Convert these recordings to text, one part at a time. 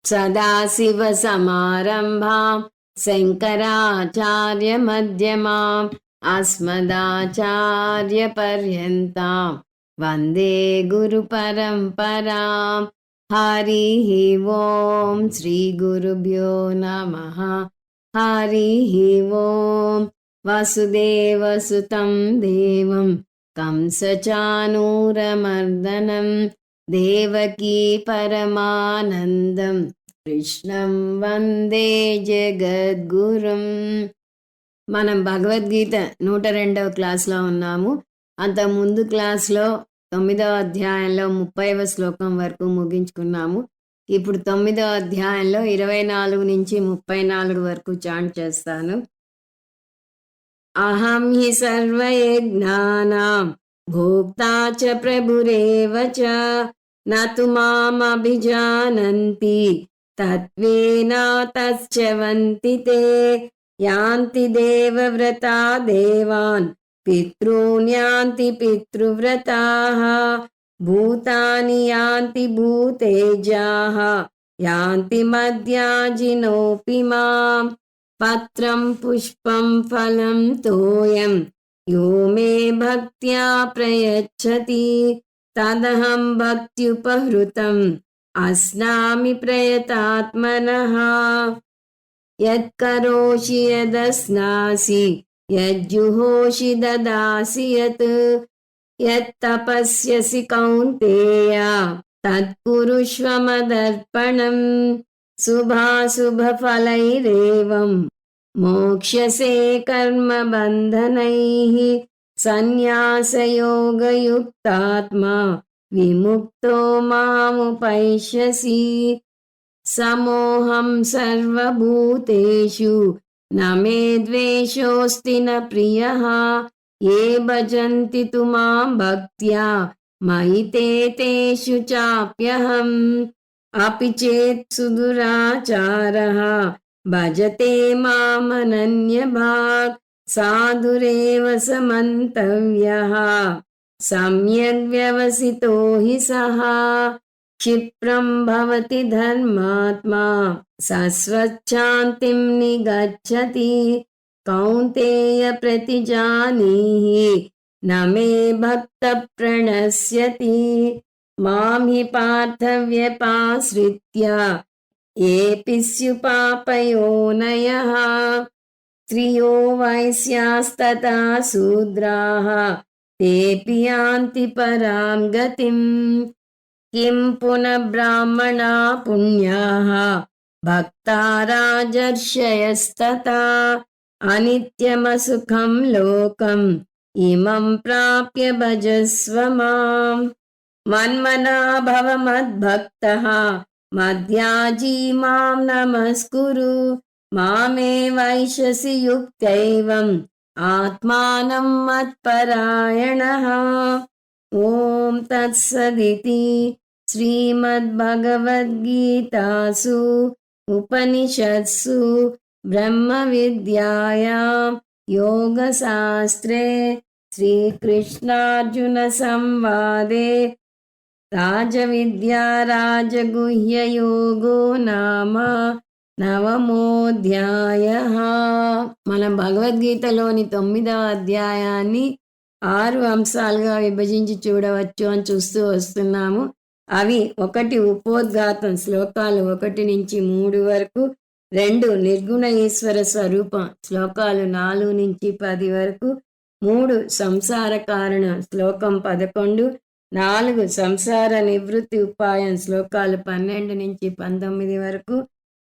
सदाशिवसमारम्भां शङ्कराचार्यमध्यमाम् अस्मदाचार्यपर्यन्तां वन्दे गुरुपरम्परां। हरिः ओं श्रीगुरुभ्यो नमः। हरिः ओं वसुदेवसुतं देवं कंसचाणूरमर्दनं देवकी परमानन्दं కృష్ణం వందే జగద్గురుం. మనం భగవద్గీత 102వ క్లాస్లో ఉన్నాము. అంత ముందు క్లాస్లో 9వ అధ్యాయంలో 30వ శ్లోకం వరకు ముగించుకున్నాము. ఇప్పుడు 9వ అధ్యాయంలో 24 నుంచి 34 వరకు చాంట్ చేస్తాను. అహం హి సర్వయజ్ఞానాం భోక్తా చ ప్రభురేవ చ నతు మామభిజానంతి తత్వేనా తస్చవంతి తే యాంతి దేవవ్రతా దేవాన్ పితॄన్ యాంతి పితృవ్రతాః భూతాని యాంతి భూతేజాః యాంతి మద్యాజినోపి మాం పత్రం పుష్పం ఫలం తోయం యో మే భక్త్యా ప్రయచ్చతి తదహం భక్త్యుపహృతం అస్నామి ప్రయతాత్మనః. యత్కరోషి యదస్నాసి యజ్జుహోషి దదాసి యత్ యత్తపస్యసి కౌంతేయ తత్కురుష్వ మదర్పణం. శుభాశుభఫలైరేవం మోక్ష్యసే కర్మబంధనైః సన్యాసయోగయుక్తాత్మా విముక్తో మాముపైష్యసి. సమోహం సర్వభూతేషు న మే ద్వేషోస్తి న ప్రియః ఏ భజంతి తు మాం భక్త్యా మయి తే తేషు చాప్యహం. అపి చేత్ సుదురాచారః భజతే మామనన్యభాగ్ సాధురేవ సమంతవ్యః సమ్యగ్ వ్యవసితో హి సః. క్షిప్రం భవతి ధర్మాత్మా సస్వచ్ఛాంతిం నిగచ్చతి కౌంతేయ ప్రతిజానీహి న మే భక్త ప్రణశ్యతి. మాం హి పార్థ వ్యపాశ్రిత్య ఏపి స్యుపాపయోనయః స్త్రియో వైశ్యాస్తథా శూద్రాః తేపి యాంతి పరాం గతిం. కిం పునః బ్రాహ్మణా పుణ్యాః భక్తా రాజర్షయస్తథా అనిత్యమసుఖం లోకం ఇమం ప్రాప్య భజస్వ మాం. మన్మనా భవ మద్భక్తః మద్యాజీ మాం నమస్కురు మామే వైషసి యుక్తైవం ఆత్మానం మత్పరాయణః. ఓం తత్సదితి. శ్రీమద్భగవద్గీతాసు ఉపనిషత్సు బ్రహ్మ విద్యాయాం యోగశాస్త్రే శ్రీకృష్ణార్జున సంవాదే రాజవిద్యా రాజగుహ్య యోగో నామ నవమోధ్యాయః. మనం భగవద్గీతలోని 9వ అధ్యాయాన్ని 6 అంశాలుగా విభజించి చూడవచ్చు అని చూస్తూ వస్తున్నాము. అవి 1 ఉపోద్ఘాతం శ్లోకాలు 1 నుంచి 3 వరకు, 2 నిర్గుణ ఈశ్వర స్వరూపం శ్లోకాలు 4 నుంచి 10 వరకు, 3 సంసార కారణ శ్లోకం 11, 4 సంసార నివృత్తి ఉపాయం శ్లోకాలు 12 నుంచి 19 వరకు,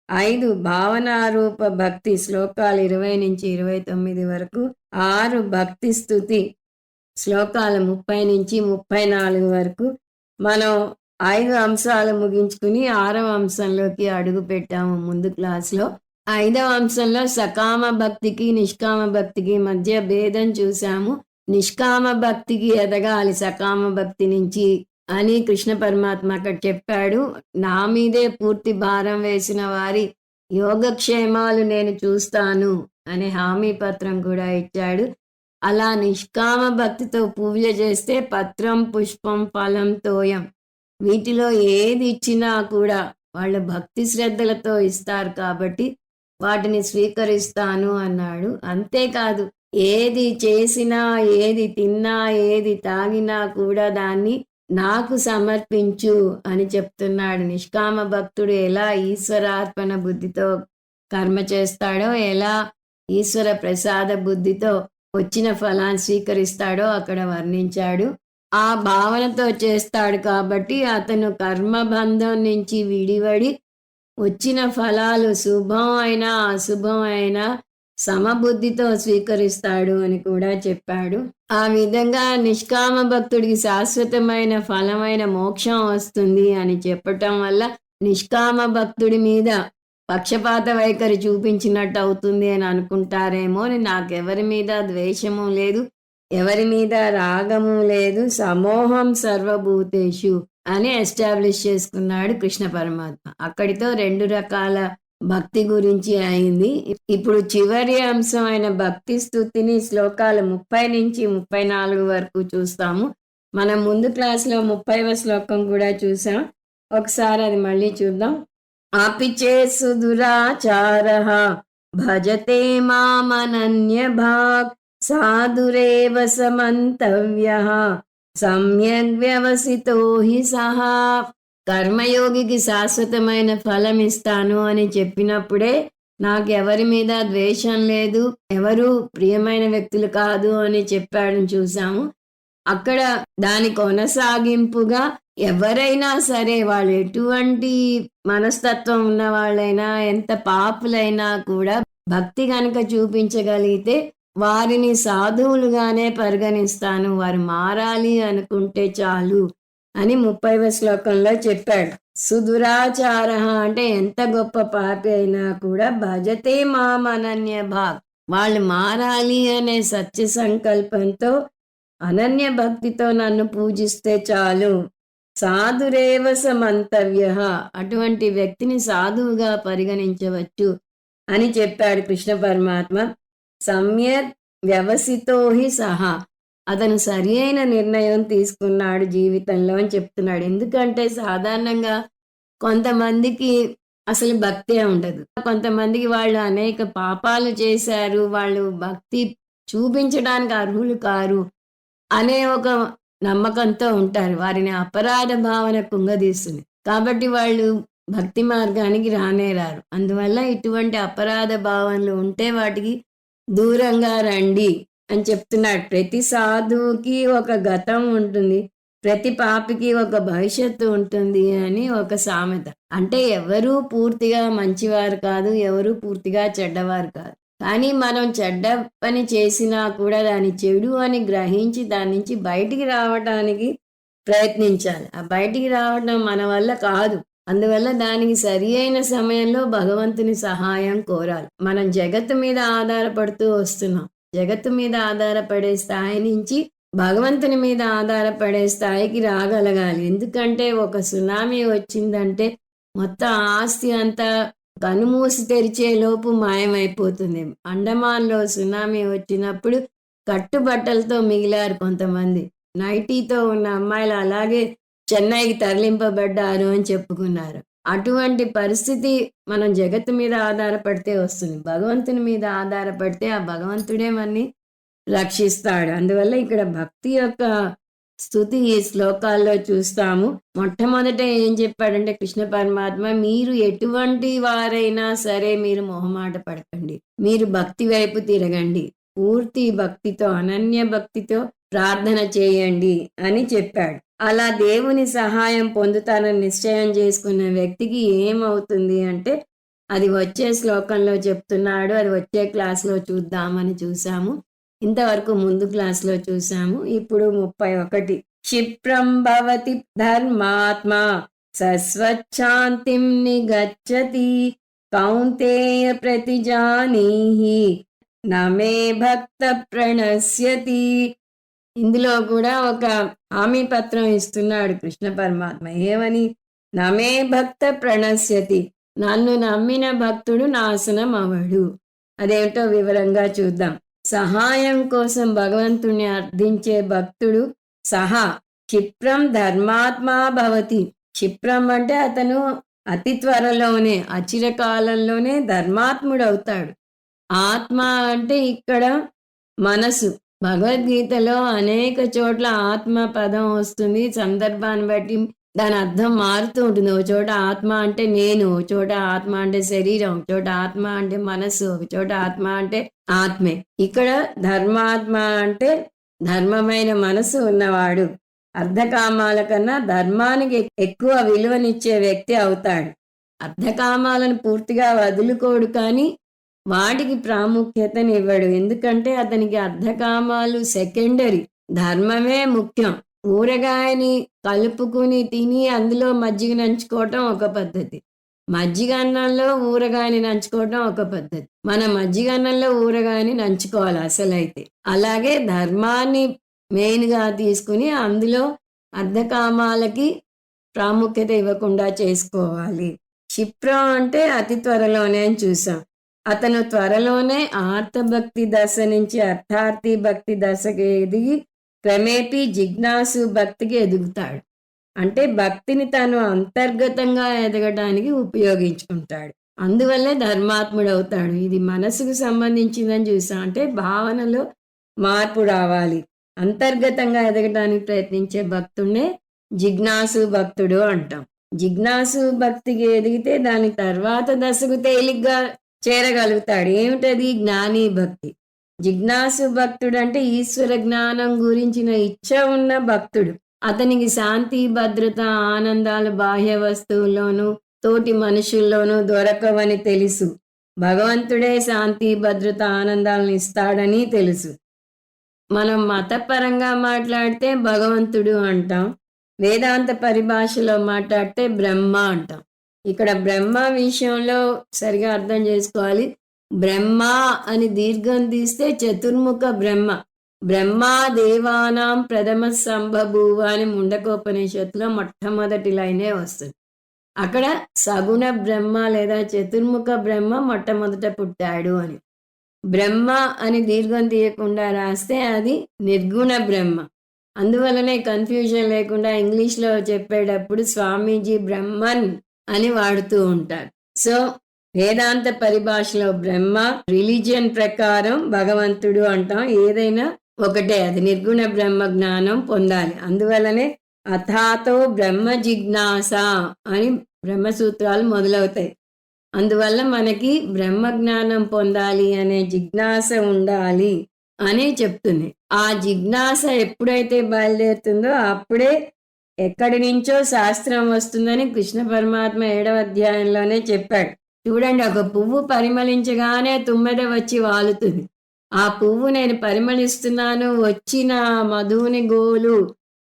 5 భావనారూప భక్తి శ్లోకాలు 20 నుంచి 29 వరకు, 6 భక్తి స్థుతి శ్లోకాలు 30 నుంచి 34 వరకు. మనం 5 అంశాలు ముగించుకుని 6వ అంశంలోకి అడుగు పెట్టాము ముందు క్లాస్లో. 5వ అంశంలో సకామ భక్తికి నిష్కామ భక్తికి మధ్య భేదం చూసాము. నిష్కామ భక్తికి ఎదగాలి సకామ భక్తి నుంచి అని కృష్ణ పరమాత్మ అక్కడ చెప్పాడు. నా మీదే పూర్తి భారం వేసిన వారి యోగక్షేమాలు నేను చూస్తాను అనే హామీ పత్రం కూడా ఇచ్చాడు. అలా నిష్కామ భక్తితో పూజ చేస్తే పత్రం పుష్పం ఫలం తోయం వీటిలో ఏది ఇచ్చినా కూడా వాళ్ళు భక్తి శ్రద్ధలతో ఇస్తారు కాబట్టి వాటిని స్వీకరిస్తాను అన్నాడు. అంతేకాదు ఏది చేసినా, ఏది తిన్నా, ఏది తాగినా కూడా దాన్ని నాకు సమర్పించు అని చెప్తున్నాడు. నిష్కామ భక్తుడు ఎలా ఈశ్వరార్పణ బుద్ధితో కర్మ చేస్తాడో, ఎలా ఈశ్వర ప్రసాద బుద్ధితో వచ్చిన ఫలాన్ని స్వీకరిస్తాడో అక్కడ వర్ణించాడు. ఆ భావనతో చేస్తాడు కాబట్టి అతను కర్మబంధం నుంచి విడివడి వచ్చిన ఫలాలు శుభం అయినా అశుభం అయినా సమబుద్ధితో స్వీకరిస్తాడు అని కూడా చెప్పాడు. ఆ విధంగా నిష్కామ భక్తుడికి శాశ్వతమైన ఫలమైన మోక్షం వస్తుంది అని చెప్పటం వల్ల నిష్కామ భక్తుడి మీద పక్షపాత వైఖరి చూపించినట్టు అవుతుంది అని అనుకుంటారేమో. నాకెవరి మీద ద్వేషము లేదు, ఎవరి మీద రాగము లేదు, సమోహం సర్వభూతేషు అని ఎస్టాబ్లిష్ చేసుకున్నాడు కృష్ణ పరమాత్మ. అక్కడితో 2 రకాల భక్తి గురించి అయింది. ఇప్పుడు చివరి అంశం అయిన భక్తి స్తుతిని శ్లోకాలు 30 నుంచి 34 వరకు చూస్తాము. మనం ముందు క్లాస్లో 30వ శ్లోకం కూడా చూసాం. ఒకసారి అది మళ్ళీ చూద్దాం. ఆపిచే సుదురాచారః భజతే మామనన్య భాగ్ సాధురేవ సమంతవ్యః సమ్యగ్ వ్యవసితో హి సహా. కర్మయోగికి శాశ్వతమైన ఫలం ఇస్తాను అని చెప్పినప్పుడే నాకు ఎవరి మీద ద్వేషం లేదు, ఎవరు ప్రియమైన వ్యక్తులు కాదు అని చెప్పాడని చూసాము. అక్కడ దాని కొనసాగింపుగా ఎవరైనా సరే వాళ్ళు ఎటువంటి మనస్తత్వం ఉన్న వాళ్ళైనా, ఎంత పాపులైనా కూడా భక్తి గనక చూపించగలిగితే వారిని సాధువులుగానే పరిగణిస్తాను, వారు మారాలి అనుకుంటే చాలు అని 30వ శ్లోకంలో చెప్పాడు. సుదురాచార అంటే ఎంత గొప్ప పాపి అయినా కూడా భజతే మామనన్య భాగ్, వాళ్ళు మారాలి అనే సత్య సంకల్పంతో అనన్య భక్తితో నన్ను పూజిస్తే చాలు. సాధురేవ సమంతవ్య, అటువంటి వ్యక్తిని సాధువుగా పరిగణించవచ్చు అని చెప్పాడు కృష్ణ పరమాత్మ. సమ్యక్ వ్యవసితో హి సహా, అతను సరి అయిన నిర్ణయం తీసుకున్నాడు జీవితంలో అని చెప్తున్నాడు. ఎందుకంటే సాధారణంగా కొంతమందికి అసలు భక్తే ఉండదు, కొంతమందికి వాళ్ళు అనేక పాపాలు చేశారు, వాళ్ళు భక్తి చూపించడానికి అర్హులు కారు అనే ఒక నమ్మకంతో ఉంటారు. వారిని అపరాధ భావన కుంగదీస్తుంది కాబట్టి వాళ్ళు భక్తి మార్గానికి రానేరారు. అందువల్ల ఇటువంటి అపరాధ భావనలు ఉంటే వాటికి దూరంగా రండి అని చెప్తున్నాడు. ప్రతి సాధువుకి ఒక గతం ఉంటుంది, ప్రతి పాపికి ఒక భవిష్యత్తు ఉంటుంది అని ఒక సామెత. అంటే ఎవరూ పూర్తిగా మంచివారు కాదు, ఎవరూ పూర్తిగా చెడ్డవారు కాదు. కానీ మనం చెడ్డ పని చేసినా కూడా దాని చెడు అని గ్రహించి దాని నుంచి బయటికి రావడానికి ప్రయత్నించాలి. ఆ బయటికి రావడం మన వల్ల కాదు, అందువల్ల దానికి సరి అయిన సమయంలో భగవంతుని సహాయం కోరాలి. మనం జగత్తు మీద ఆధారపడుతూ వస్తున్నాం. జగత్తు మీద ఆధారపడే స్థాయి నుంచి భగవంతుని మీద ఆధారపడే స్థాయికి రాగలగాలి. ఎందుకంటే ఒక సునామీ వచ్చిందంటే మొత్తం ఆస్తి అంతా కనుమూసి తెరిచే లోపు మాయమైపోతుంది. అండమాన్లో సునామీ వచ్చినప్పుడు కట్టుబట్టలతో మిగిలారు కొంతమంది. నైటీతో ఉన్న అమ్మాయిలు అలాగే చెన్నైకి తరలింపబడ్డారు అని చెప్పుకున్నారు. అటువంటి పరిస్థితి మనం జగత్తు మీద ఆధారపడితే వస్తుంది. భగవంతుని మీద ఆధారపడితే ఆ భగవంతుడే మనని రక్షిస్తాడు. అందువల్ల ఇక్కడ భక్తి యొక్క స్తుతి ఈ శ్లోకాల్లో చూస్తాము. మొట్టమొదట ఏం చెప్పాడంటే కృష్ణ పరమాత్మ, మీరు ఎటువంటి వారైనా సరే మీరు మొహమాట పడకండి, మీరు భక్తి వైపు తిరగండి, పూర్తి భక్తితో అనన్య భక్తితో ప్రార్థన చేయండి అని చెప్పాడు. అలా దేవుని సహాయం పొందుతానని నిశ్చయం చేసుకున్న వ్యక్తికి ఏమవుతుంది అంటే అది వచ్చే శ్లోకంలో చెప్తున్నాడు. అది వచ్చే క్లాస్లో చూద్దామని చూసాము. ఇంతవరకు ముందు క్లాస్లో చూసాము. ఇప్పుడు 31. క్షిప్రం భవతి ధర్మాత్మా సస్వచ్ఛాంతిం నిగచ్చతి కౌంతేయ ప్రతిజానీహి నమే భక్త ప్రణశ్యతి. ఇందులో కూడా ఒక హామీ పత్రం ఇస్తున్నాడు కృష్ణ పరమాత్మ. ఏమని? నమే భక్త ప్రణశ్యతి, నన్ను నమ్మిన భక్తుడు నాశనం అవడు. అదేమిటో వివరంగా చూద్దాం. సహాయం కోసం భగవంతుణ్ణి అర్థించే భక్తుడు సహా క్షిప్రం ధర్మాత్మా భవతి. క్షిప్రం అంటే అతను అతి త్వరలోనే అచిరకాలంలోనే ధర్మాత్ముడవుతాడు. ఆత్మ అంటే ఇక్కడ మనసు. భగవద్గీతలో అనేక చోట్ల ఆత్మ పదం వస్తుంది. సందర్భాన్ని బట్టి దాని అర్థం మారుతూ ఉంటుంది. ఒక చోట ఆత్మ అంటే నేను, ఒక చోట ఆత్మ అంటే శరీరం, ఒక చోట ఆత్మ అంటే మనస్సు, ఒక చోట ఆత్మ అంటే ఆత్మే. ఇక్కడ ధర్మాత్మ అంటే ధర్మమైన మనసు ఉన్నవాడు. అర్ధకామాల కన్నా ధర్మానికి ఎక్కువ విలువనిచ్చే వ్యక్తి అవుతాడు. అర్ధకామాలను పూర్తిగా వదులుకోడు, కానీ వాటికి ప్రాముఖ్యతనివ్వడు. ఎందుకంటే అతనికి అర్ధకామాలు సెకండరీ, ధర్మమే ముఖ్యం. ఊరగాయని కలుపుకుని తిని అందులో మజ్జిగ నంచుకోవటం ఒక పద్ధతి, మజ్జిగ అన్నంలో ఊరగాయని నంచుకోవటం ఒక పద్ధతి. మన మజ్జిగ అన్నంలో ఊరగాయని నంచుకోవాలి అసలైతే. అలాగే ధర్మాన్ని మెయిన్గా తీసుకుని అందులో అర్ధకామాలకి ప్రాముఖ్యత ఇవ్వకుండా చేసుకోవాలి. క్షిప్రం అంటే అతి త్వరలోనే అని చూసాం. అతను త్వరలోనే ఆర్తభక్తి దశ నుంచి అర్థార్థి భక్తి దశకి ఎదిగి క్రమేపీ జిజ్ఞాసు భక్తికి ఎదుగుతాడు. అంటే భక్తిని తను అంతర్గతంగా ఎదగడానికి ఉపయోగించుకుంటాడు. అందువల్లే ధర్మాత్ముడు అవుతాడు. ఇది మనసుకు సంబంధించిందని చూసాం. అంటే భావనలో మార్పు రావాలి. అంతర్గతంగా ఎదగడానికి ప్రయత్నించే భక్తుడినే జిజ్ఞాసు భక్తుడు అంటాం. జిజ్ఞాసు భక్తికి ఎదిగితే దాని తర్వాత దశకు తేలిగ్గా చేరగలుగుతాడు. ఏమిటది? జ్ఞాని భక్తి. జిజ్ఞాసు భక్తుడు అంటే ఈశ్వర జ్ఞానం గురించిన ఇచ్చ ఉన్న భక్తుడు. అతనికి శాంతి, భద్రత, ఆనందాలు బాహ్య వస్తువుల్లోనూ తోటి మనుషుల్లోనూ దొరకవని తెలుసు. భగవంతుడే శాంతి, భద్రత, ఆనందాలను ఇస్తాడని తెలుసు. మనం మతపరంగా మాట్లాడితే భగవంతుడు అంటాం, వేదాంత పరిభాషలో మాట్లాడితే బ్రహ్మ అంటాం. ఇక్కడ బ్రహ్మ విషయంలో సరిగా అర్థం చేసుకోవాలి. బ్రహ్మ అని దీర్ఘం తీస్తే చతుర్ముఖ బ్రహ్మ. బ్రహ్మా దేవానాం ప్రథమ సంభభూవ అని ముండకోపనిషత్తులో మొట్టమొదటి లైనే వస్తుంది. అక్కడ సగుణ బ్రహ్మ లేదా చతుర్ముఖ బ్రహ్మ మొట్టమొదట పుట్టాడు అని. బ్రహ్మ అని దీర్ఘం తీయకుండా రాస్తే అది నిర్గుణ బ్రహ్మ. అందువల్లనే కన్ఫ్యూజన్ లేకుండా ఇంగ్లీష్లో చెప్పేటప్పుడు స్వామీజీ బ్రహ్మన్ అని వాడుతూ ఉంటారు. సో వేదాంత పరిభాషలో బ్రహ్మ, రిలీజియన్ ప్రకారం భగవంతుడు అంటాం. ఏదైనా ఒకటే, అది నిర్గుణ బ్రహ్మ జ్ఞానం పొందాలి. అందువల్లనే అథాతో బ్రహ్మ జిజ్ఞాస అని బ్రహ్మసూత్రాలు మొదలవుతాయి. అందువల్ల మనకి బ్రహ్మ జ్ఞానం పొందాలి అనే జిజ్ఞాస ఉండాలి అని చెప్తుంది. ఆ జిజ్ఞాస ఎప్పుడైతే బయలుదేరుతుందో అప్పుడే ఎక్కడి నుంచో శాస్త్రం వస్తుందని కృష్ణ పరమాత్మ 7వ అధ్యాయంలోనే చెప్పాడు. చూడండి, ఒక పువ్వు పరిమళించగానే తుమ్మెద వచ్చి వాలుతుంది. ఆ పువ్వు నేను పరిమళిస్తున్నాను, వచ్చిన మధువుని గోలు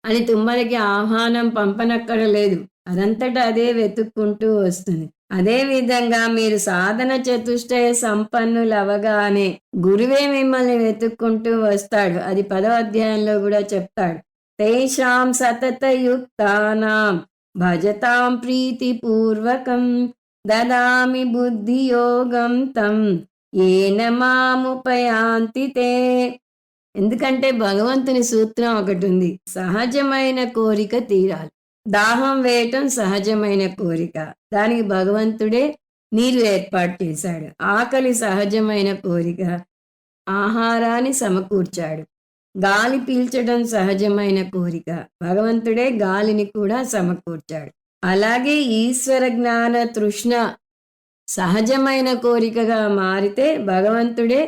అని తుమ్మలకి ఆహ్వానం పంపనక్కరలేదు. అదంతటా అదే వెతుక్కుంటూ వస్తుంది. అదే విధంగా మీరు సాధన చతుష్టయ సంపన్నులవగానే గురువే మిమ్మల్ని వెతుక్కుంటూ వస్తాడు. అది 10వ అధ్యాయంలో కూడా చెప్తాడు. తేషాం సతతయుక్తానాం భజతాం ప్రీతిపూర్వకం దదామి బుద్ధియోగం తం ఏన మాముపయాంతి తే. ఎందుకంటే భగవంతుని సూత్రం ఒకటి ఉంది, సహజమైన కోరిక తీరాలి. దాహం వేయటం సహజమైన కోరిక, దానికి భగవంతుడే నీరు ఏర్పాటు చేశాడు. ఆకలి సహజమైన కోరిక, ఆహారాన్ని సమకూర్చాడు. గాలి పీల్చడం సహజమైన కోరిక, భగవంతుడే గాలిని కూడా సమకూర్చాడు. అలాగే ఈశ్వర జ్ఞాన తృష్ణ సహజమైన కోరికగా మారితే భగవంతుడే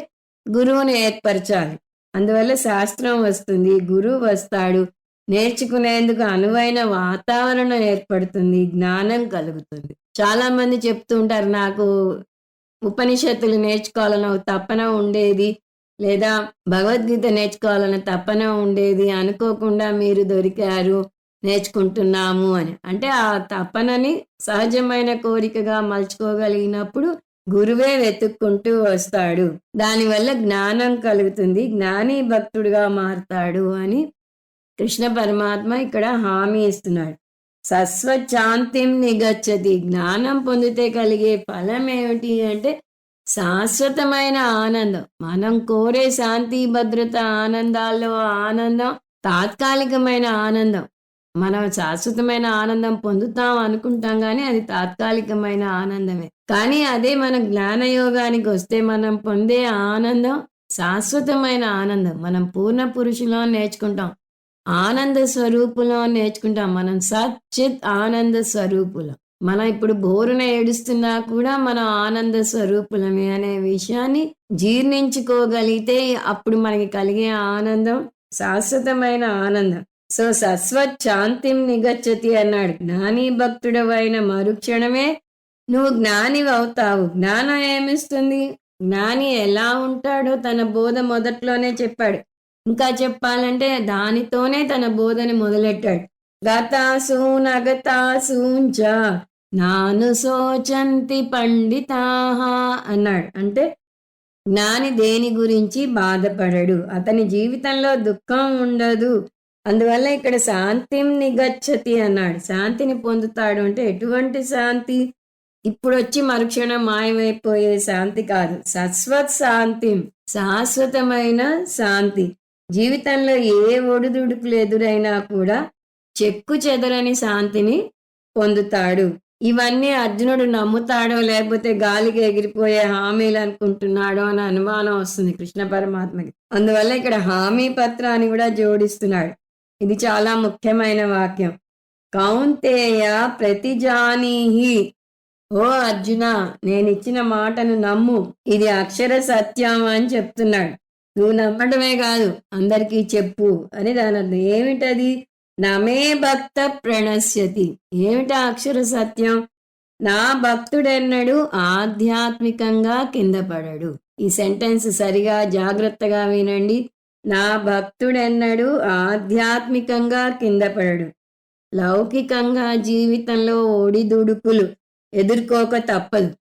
గురువుని ఏర్పరచాలి. అందువల్ల శాస్త్రం వస్తుంది, గురువు వస్తాడు, నేర్చుకునేందుకు అనువైన వాతావరణం ఏర్పడుతుంది, జ్ఞానం కలుగుతుంది. చాలా మంది చెప్తూ ఉంటారు, నాకు ఉపనిషత్తులు నేర్చుకోవాలని తపన ఉండేది, లేదా భగవద్గీత నేర్చుకోవాలని తపన ఉండేది, అనుకోకుండా మీరు దొరికారు, నేర్చుకుంటున్నాము అని. అంటే ఆ తపనని సహజమైన కోరికగా మలుచుకోగలిగినప్పుడు గురువే వెతుక్కుంటూ వస్తాడు. దానివల్ల జ్ఞానం కలుగుతుంది, జ్ఞాని భక్తుడిగా మారుతాడు అని కృష్ణ పరమాత్మ ఇక్కడ హామీ ఇస్తున్నాడు. సస్వశాంతిం నిగచ్చతి. జ్ఞానం పొందితే కలిగే ఫలం ఏమిటి అంటే శాశ్వతమైన ఆనందం. మనం కోరే శాంతి, భద్రత, ఆనందాల్లో ఆనందం తాత్కాలికమైన ఆనందం. మనం శాశ్వతమైన ఆనందం పొందుతాం అనుకుంటాం గానీ, అది తాత్కాలికమైన ఆనందమే. కానీ అదే మనం జ్ఞానయోగానికి వస్తే మనం పొందే ఆనందం శాశ్వతమైన ఆనందం. మనం పూర్ణ పురుషులో నేర్చుకుంటాం. ఆనంద స్వరూపులో నేర్చుకుంటాం. మనం సచ్చిత్ ఆనంద స్వరూపులం. మనం ఇప్పుడు బోరున ఏడుస్తున్నా కూడా మనం ఆనంద స్వరూపులమే అనే విషయాన్ని జీర్ణించుకోగలిగితే అప్పుడు మనకి కలిగే ఆనందం శాశ్వతమైన ఆనందం. సో సస్వత్ శాంతిం నిగచ్చతి అన్నాడు. జ్ఞాని భక్తుడవైన మరుక్షణమే నువ్వు జ్ఞానివి అవుతావు. జ్ఞానం ఏమిస్తుంది? జ్ఞాని ఎలా ఉంటాడో తన బోధ మొదట్లోనే చెప్పాడు. ఇంకా చెప్పాలంటే దానితోనే తన బోధని మొదలెట్టాడు. గతాసూనగతాసూంచ నాను శోచంతి పండితాహ అన్నాడు. అంటే జ్ఞాని దేని గురించి బాధపడడు, అతని జీవితంలో దుఃఖం ఉండదు. అందువల్ల ఇక్కడ శాంతిం నిగచ్చతి అన్నాడు. శాంతిని పొందుతాడు అంటే ఎటువంటి శాంతి? ఇప్పుడొచ్చి మరుక్షణం మాయమైపోయే శాంతి కాదు. సస్వత్ శాంతిం, శాశ్వతమైన శాంతి. జీవితంలో ఏ ఒడిదుడుకులు ఎదురైనా కూడా చెక్కు చెదరని శాంతిని పొందుతాడు. ఇవన్నీ అర్జునుడు నమ్ముతాడో లేకపోతే గాలికి ఎగిరిపోయే హామీలు అనుకుంటున్నాడో అని అనుమానం వస్తుంది కృష్ణ పరమాత్మకి. అందువల్ల ఇక్కడ హామీ పత్రాన్ని కూడా జోడిస్తున్నాడు. ఇది చాలా ముఖ్యమైన వాక్యం. కౌంతేయ ప్రతిజానీహి, ఓ అర్జున నేనిచ్చిన మాటను నమ్ము, ఇది అక్షర సత్యం అని చెప్తున్నాడు. నువ్వు నమ్మటమే కాదు అందరికీ చెప్పు అని దాని అర్థం. ఏమిటది? నమే భక్త ప్రణశ్యతి. ఏమిటా అక్షర సత్యం? నా భక్తుడెన్నడు ఆధ్యాత్మికంగా కింద పడడు. ఈ సెంటెన్స్ సరిగా జాగ్రత్తగా వినండి. నా భక్తుడెన్నడు ఆధ్యాత్మికంగా కింద పడడు. లౌకికంగా జీవితంలో ఒడిదుడుకులు ఎదుర్కోక తప్పదు.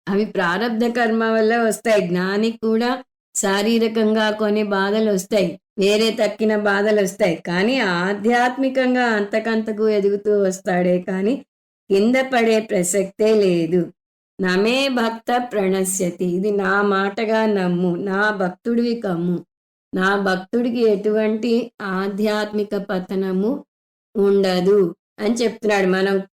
అవి ప్రారబ్ధ కర్మ వల్ల వస్తాయి. జ్ఞానికి కూడా శారీరకంగా కొన్ని బాధలు వస్తాయి, వేరే తక్కిన బాధలు వస్తాయి. కానీ ఆధ్యాత్మికంగా అంతకంతకు ఎదుగుతూ వస్తాడే కానీ కింద పడే ప్రసక్తే లేదు. నమే భక్త ప్రణశ్యతి. ఇది నా మాటగా నమ్ము, నా భక్తుడివి కమ్ము. నా భక్తుడికి ఎటువంటి ఆధ్యాత్మిక పతనము ఉండదు అని చెప్తున్నాడు.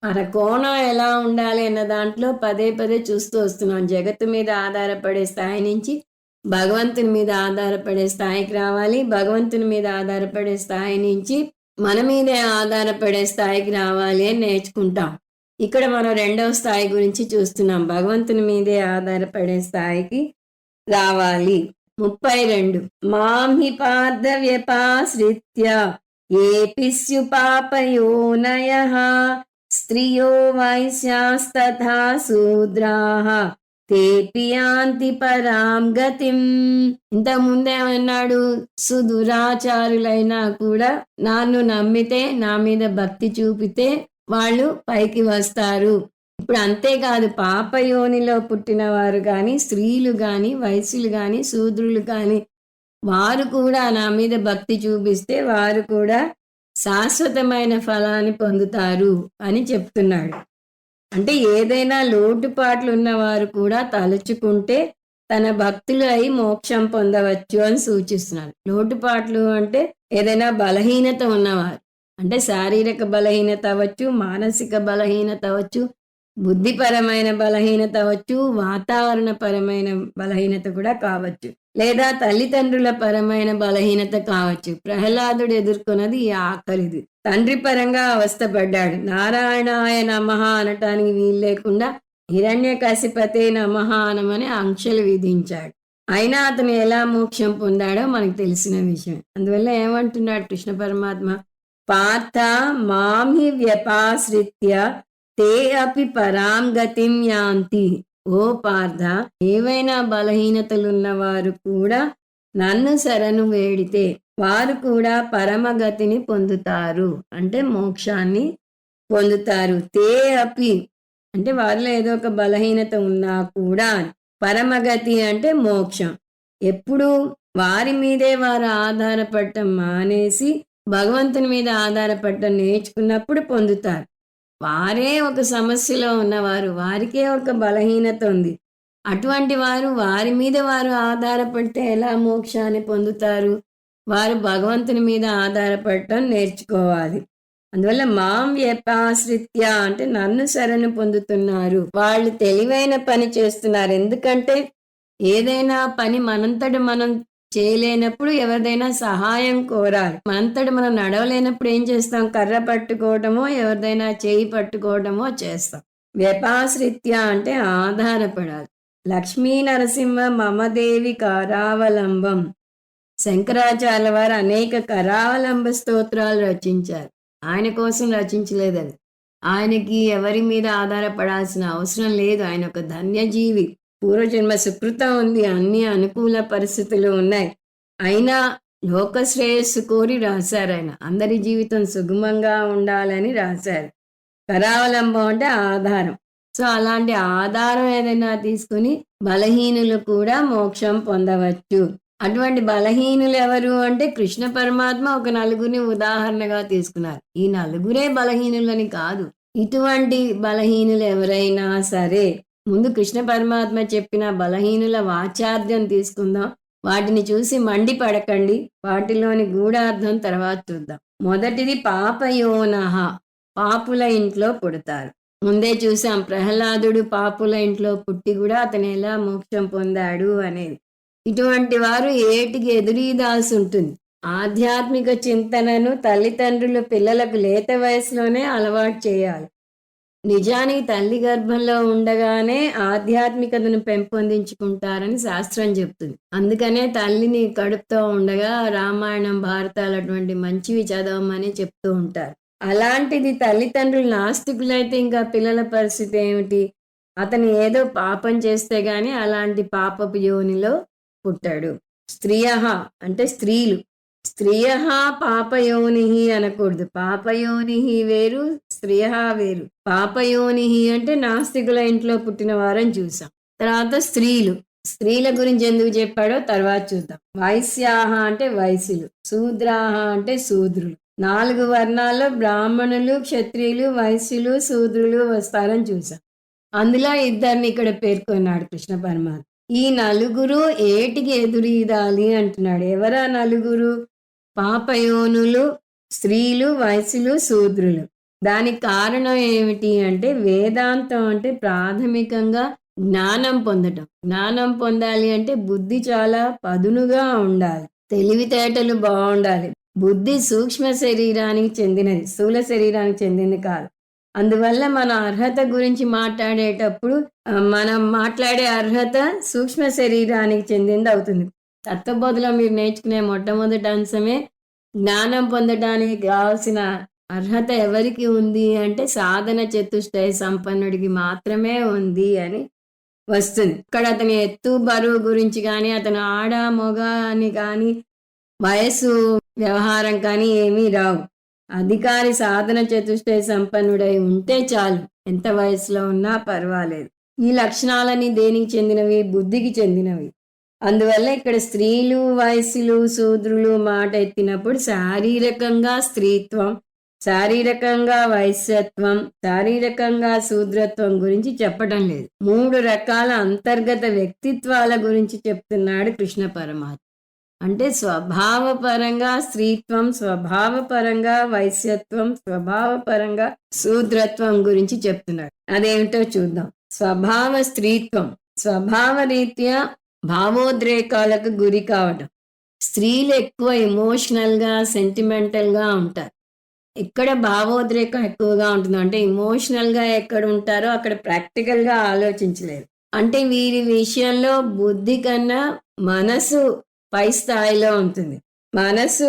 మన కోణం ఎలా ఉండాలి అన్న దాంట్లో పదే పదే చూస్తూ వస్తున్నాం. జగత్తు మీద ఆధారపడే స్థాయి నుంచి భగవంతుని మీద ఆధారపడే స్థాయికి రావాలి. భగవంతుని మీద ఆధారపడే స్థాయి నుంచి మన మీదే ఆధారపడే స్థాయికి రావాలి అని నేర్చుకుంటాం. ఇక్కడ మనం రెండవ స్థాయి గురించి చూస్తున్నాం. భగవంతుని మీదే ఆధారపడే స్థాయికి రావాలి. 32 మాం హి పార్థ వ్యపాశ్రిత్య ఏపిస్యు పాపయోనయః స్త్రియో వైశ్యాస్తథా శూద్రాః తేపి యాంతి పరాం గతిం. ఇంతకుముందేమన్నాడు? సుదురాచారులైనా కూడా నన్ను నమ్మితే, నా మీద భక్తి చూపితే వాళ్ళు పైకి వస్తారు. ఇప్పుడు అంతేకాదు, పాపయోనిలో పుట్టిన వారు కానీ, స్త్రీలు కానీ, వైశ్యులు కానీ, శూద్రులు కానీ వారు కూడా నా మీద భక్తి చూపిస్తే వారు కూడా శాశ్వతమైన ఫలాన్ని పొందుతారు అని చెప్తున్నాడు. అంటే ఏదైనా లోటుపాట్లు ఉన్నవారు కూడా తలుచుకుంటే తన భక్తులు అయి మోక్షం పొందవచ్చు అని సూచిస్తున్నారు. లోటుపాట్లు అంటే ఏదైనా బలహీనత ఉన్నవారు, అంటే శారీరక బలహీనత అవ్వచ్చు, మానసిక బలహీనత అవ్వచ్చు, బుద్ధిపరమైన బలహీనత అవ్వచ్చు, వాతావరణపరమైన బలహీనత కూడా కావచ్చు, లేదా తల్లిదండ్రుల పరమైన బలహీనత కావచ్చు. ప్రహ్లాదుడు ఎదుర్కొన్నది ఈ ఆఖరిది. తండ్రి పరంగా అవస్థపడ్డాడు. నారాయణాయ నమః అనటానికి వీలు లేకుండా హిరణ్యకశిపతే నమః అనమని ఆంక్షలు విధించాడు. అయినా అతను ఎలా మోక్షం పొందాడో మనకు తెలిసిన విషయం. అందువల్ల ఏమంటున్నాడు కృష్ణ పరమాత్మ? పార్థ మాం హి వ్యపాశ్రిత్య తే అపి పరాం గతిం యాంతి. ఓ పార్థ, ఏవైనా బలహీనతలున్న వారు కూడా నన్ను శరణు వేడితే వారు కూడా పరమగతిని పొందుతారు, అంటే మోక్షాన్ని పొందుతారు. తే అపి అంటే వారిలో ఏదో ఒక బలహీనత ఉన్నా కూడా, పరమగతి అంటే మోక్షం. ఎప్పుడు వారి మీదే వారు ఆధారపడటం మానేసి భగవంతుని మీద ఆధారపడటం నేర్చుకున్నప్పుడు పొందుతారు. వారే ఒక సమస్యలో ఉన్నవారు, వారికే ఒక బలహీనత ఉంది. అటువంటి వారు వారి మీద వారు ఆధారపడితే ఎలా మోక్షాన్ని పొందుతారు? వారు భగవంతుని మీద ఆధారపడటం నేర్చుకోవాలి. అందువల్ల మాం వ్యపాశ్రిత్య అంటే నన్ను శరణు పొందుతున్నారు. వాళ్ళు తెలివైన పని చేస్తున్నారు. ఎందుకంటే ఏదైనా పని మనంతట మనం చేయలేనప్పుడు ఎవరిదైనా సహాయం కోరాలి. మనంతట మనం నడవలేనప్పుడు ఏం చేస్తాం? కర్ర పట్టుకోవటమో, ఎవరిదైనా చేయి పట్టుకోవటమో చేస్తాం. వ్యపాశ్రిత్య అంటే ఆధారపడాలి. లక్ష్మీ నరసింహ మమదేవి కరావలంబం. శంకరాచార్య వారు అనేక కరావలంబ స్తోత్రాలు రచించారు. ఆయన కోసం రచించలేదు అది. ఆయనకి ఎవరి మీద ఆధారపడాల్సిన అవసరం లేదు. ఆయన ఒక ధన్యజీవి. పూర్వజన్మ సుకృతం ఉంది. అన్ని అనుకూల పరిస్థితులు ఉన్నాయి. అయినా లోక శ్రేయస్సు కోరి రాశారు ఆయన. అందరి జీవితం సుగమంగా ఉండాలని రాశారు. కరావలంబం అంటే ఆధారం. సో అలాంటి ఆధారం ఏదైనా తీసుకుని బలహీనులు కూడా మోక్షం పొందవచ్చు. అటువంటి బలహీనులు ఎవరు అంటే కృష్ణ పరమాత్మ ఒక నలుగురిని ఉదాహరణగా తీసుకున్నారు. ఈ నలుగురే బలహీనులని కాదు. ఇటువంటి బలహీనులు ఎవరైనా సరే, ముందు కృష్ణ పరమాత్మ చెప్పిన బలహీనుల వాచార్థం తీసుకుందాం. వాటిని చూసి మండి పడకండి. వాటిలోని గూఢార్థం తర్వాత చూద్దాం. మొదటిది పాపయోనః. పాపుల ఇంట్లో పుడతారు. ముందే చూసాం ప్రహ్లాదుడు పాపుల ఇంట్లో పుట్టి కూడా అతను ఎలా మోక్షం పొందాడు అనేది. ఇటువంటి వారు ఏటికి ఎదురీదాల్సి ఉంటుంది. ఆధ్యాత్మిక చింతనను తల్లిదండ్రులు పిల్లలకు లేత వయసులోనే అలవాటు చేయాలి. నిజానికి తల్లి గర్భంలో ఉండగానే ఆధ్యాత్మికతను పెంపొందించుకుంటారని శాస్త్రం చెప్తుంది. అందుకనే తల్లిని కడుపుతో ఉండగా రామాయణం, భారతాలు అటువంటి మంచివి చదవమని చెప్తూ ఉంటారు. అలాంటిది తల్లిదండ్రులు నాస్తికులైతే ఇంకా పిల్లల పరిస్థితి ఏమిటి? అతను ఏదో పాపం చేస్తే గాని అలాంటి పాపపు యోనిలో పుట్టాడు. స్త్రియః అంటే స్త్రీలు. స్త్రియః పాపయోనిహి అనకూడదు. పాపయోనిహి వేరు, స్త్రియః వేరు. పాపయోనిహి అంటే నాస్తికుల ఇంట్లో పుట్టిన వారని చూసాం. తర్వాత స్త్రీలు. స్త్రీల గురించి ఎందుకు చెప్పాడో తర్వాత చూద్దాం. వైశ్యాహ అంటే వైశ్యులు. శూద్రాహ అంటే శూద్రులు. 4 వర్ణాల్లో బ్రాహ్మణులు, క్షత్రియులు, వైశ్యులు, శూద్రులు వస్తారని చూసాం. అందులో ఇద్దరిని ఇక్కడ పేర్కొన్నాడు కృష్ణ పరమాత్మ. ఈ నలుగురు ఏటికి ఎదురీదాలి అంటున్నాడు. ఎవరా నలుగురు? పాపయోనులు, స్త్రీలు, వైశ్యులు, శూద్రులు. దానికి కారణం ఏమిటి అంటే వేదాంతం అంటే ప్రాథమికంగా జ్ఞానం పొందటం. జ్ఞానం పొందాలి అంటే బుద్ధి చాలా పదునుగా ఉండాలి. తెలివితేటలు బాగుండాలి. బుద్ధి సూక్ష్మ శరీరానికి చెందినది, స్థూల శరీరానికి చెందింది కాదు. అందువల్ల మన అర్హత గురించి మాట్లాడేటప్పుడు మనం మాట్లాడే అర్హత సూక్ష్మ శరీరానికి చెందింది అవుతుంది. తత్వబోధలో మీరు నేర్చుకునే మొట్టమొదటి అంశమే జ్ఞానం పొందడానికి కావాల్సిన అర్హత ఎవరికి ఉంది అంటే సాధన చతుష్టయ సంపన్నుడికి మాత్రమే ఉంది అని వస్తుంది. ఇక్కడ అతని ఎత్తు బరువు గురించి కానీ, అతను ఆడ మొగ అని కానీ, వయసు వ్యవహారం కానీ ఏమీ రావు. అధికారి సాధన చతుష్టయ సంపన్నుడై ఉంటే చాలు. ఎంత వయసులో ఉన్నా పర్వాలేదు. ఈ లక్షణాలని దేనికి చెందినవి? బుద్ధికి చెందినవి. అందువల్ల ఇక్కడ స్త్రీలు, వయస్సులు, శూద్రులు మాట ఎత్తినప్పుడు శారీరకంగా స్త్రీత్వం, శారీరకంగా వైశ్యత్వం, శారీరకంగా శూద్రత్వం గురించి చెప్పడం లేదు. 3 రకాల అంతర్గత వ్యక్తిత్వాల గురించి చెప్తున్నాడు కృష్ణ పరమాత్మ. అంటే స్వభావపరంగా స్త్రీత్వం, స్వభావపరంగా వైశ్యత్వం, స్వభావపరంగా శూద్రత్వం గురించి చెప్తున్నాడు. అదేమిటో చూద్దాం. స్వభావ స్త్రీత్వం, స్వభావ రీత్యా భావోద్రేకాలకు గురి కావటం. స్త్రీలు ఎక్కువ ఎమోషనల్ గా, సెంటిమెంటల్ గా ఉంటారు. ఎక్కడ భావోద్రేకం ఎక్కువగా ఉంటుందో అంటే ఎమోషనల్ గా ఎక్కడ ఉంటారో అక్కడ ప్రాక్టికల్ గా ఆలోచించలేరు. అంటే వీరి విషయంలో బుద్ధి కన్నా మనసు పై స్థాయిలో ఉంటుంది. మనసు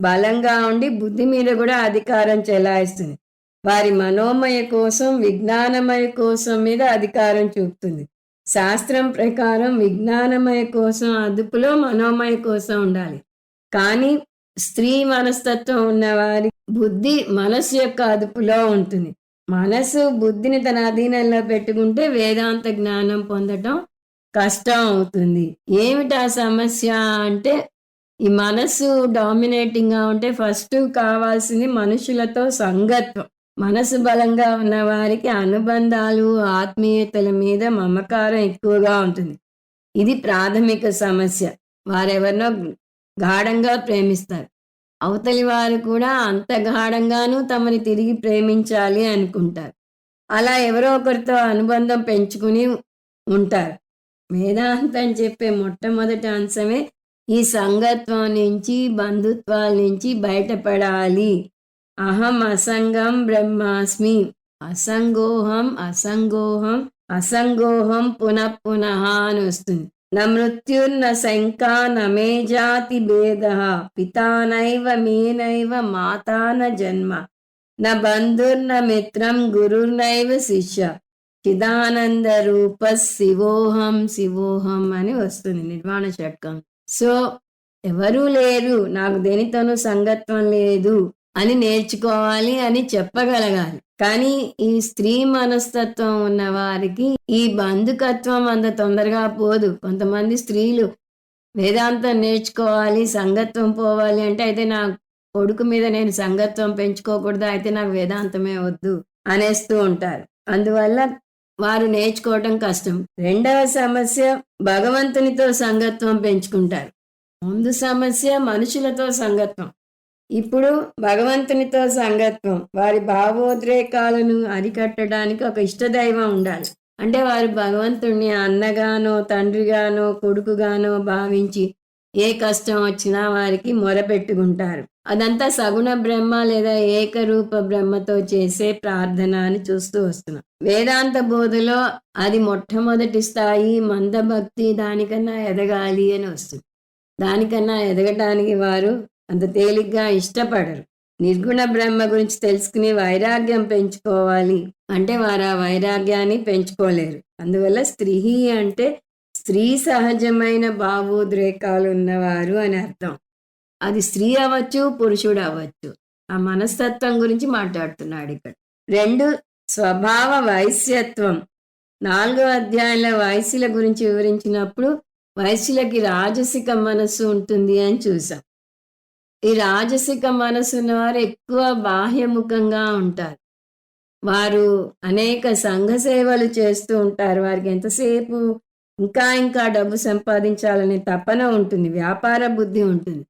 బలంగా ఉండి బుద్ధి మీద కూడా అధికారం చెలాయిస్తుంది. వారి మనోమయ కోసం, విజ్ఞానమయ కోసం మీద అధికారం చూపుతుంది. శాస్త్రం ప్రకారం విజ్ఞానమయ కోసం అదుపులో మనోమయ కోసం ఉండాలి. కానీ స్త్రీ మనస్తత్వం ఉన్నవారి బుద్ధి మనసు యొక్క అదుపులో ఉంటుంది. మనసు బుద్ధిని తన అధీనంలో పెట్టుకుంటే వేదాంత జ్ఞానం పొందటం కష్టం అవుతుంది. ఏమిటా సమస్య అంటే ఈ మనసు డామినేటింగ్ గా ఉంటే ఫస్ట్ కావాల్సింది మనుషులతో సంగత్వం. మనసు బలంగా ఉన్న వారికి అనుబంధాలు, ఆత్మీయతల మీద మమకారం ఎక్కువగా ఉంటుంది. ఇది ప్రాథమిక సమస్య. వారెవరినో గాఢంగా ప్రేమిస్తారు. అవతలి వారు కూడా అంత గాఢంగానూ తమని తిరిగి ప్రేమించాలి అనుకుంటారు. అలా ఎవరో ఒకరితో అనుబంధం పెంచుకుని ఉంటారు. వేదాంతం చెప్పే మొట్టమొదటి అంశమే ఈ సంగత్వం నుంచి, బంధుత్వాల నుంచి బయటపడాలి. అహం అసంగం బ్రహ్మాస్మి. అసంగోహం అసంగోహం అసంగోహం పునః పునః అని వస్తుంది. న మృత్యుర్న శంకా న మే జాతి భేద పితా నైవ మేనైవ మాతా న జన్మ న బంధుర్న మిత్రం గురుర్నైవ శిష్య చిదానంద రూప శివోహం శివోహం అని వస్తుంది నిర్వాణ షట్కం. సో ఎవరూ లేరు, నాకు దేనితోనూ సంగత్వం లేదు అని నేర్చుకోవాలి అని చెప్పగలగాలి. కానీ ఈ స్త్రీ మనస్తత్వం ఉన్న వారికి ఈ బంధుకత్వం అంత తొందరగా పోదు. కొంతమంది స్త్రీలు వేదాంతం నేర్చుకోవాలి, సంగత్వం పోవాలి అంటే, అయితే నా కొడుకు మీద నేను సంగత్వం పెంచుకోకూడదు, అయితే నాకు వేదాంతమే వద్దు అనేస్తూ ఉంటారు. అందువల్ల వారు నేర్చుకోవటం కష్టం. రెండవ సమస్య, భగవంతునితో సంగత్వం పెంచుకుంటారు. ముందు సమస్య మనుషులతో సంగత్వం, ఇప్పుడు భగవంతునితో సంగత్వం. వారి భావోద్రేకాలను అరికట్టడానికి ఒక ఇష్టదైవం ఉండాలి. అంటే వారు భగవంతుణ్ణి అన్నగానో తండ్రిగానో కొడుకుగానో భావించి ఏ కష్టం వచ్చినా వారికి మొరపెట్టుకుంటారు. అదంతా సగుణ బ్రహ్మ లేదా ఏకరూప బ్రహ్మతో చేసే ప్రార్థన అని చూస్తూ వస్తున్నాం. వేదాంత బోధలో అది మొట్టమొదటి స్థాయి. మందభక్తి దానికన్నా ఎదగాలి అని వస్తుంది. దానికన్నా ఎదగటానికి వారు అంత తేలిగ్గా ఇష్టపడరు. నిర్గుణ బ్రహ్మ గురించి తెలుసుకుని వైరాగ్యం పెంచుకోవాలి అంటే వారు ఆ వైరాగ్యాన్ని పెంచుకోలేరు. అందువల్ల స్త్రీ అంటే స్త్రీ సహజమైన భావోద్రేకాలు ఉన్నవారు అని అర్థం. అది స్త్రీ అవ్వచ్చు, పురుషుడు అవ్వచ్చు. ఆ మనస్తత్వం గురించి మాట్లాడుతున్నాడు ఇక్కడ. 2 స్వభావ వైశ్యత్వం. 4వ అధ్యాయంలో వైశ్యుల గురించి వివరించినప్పుడు వైశ్యులకి రాజసిక మనస్సు ఉంటుంది అని చూసాం. ఈ రాజసిక మనస్సు ఉన్నవారు ఎక్కువ బాహ్యముఖంగా ఉంటారు. వారు అనేక సంఘ సేవలు చేస్తూ ఉంటారు. వారికి ఎంతసేపు ఇంకా డబ్బు సంపాదించాలనే తపన ఉంటుంది, వ్యాపార బుద్ధి ఉంటుంది.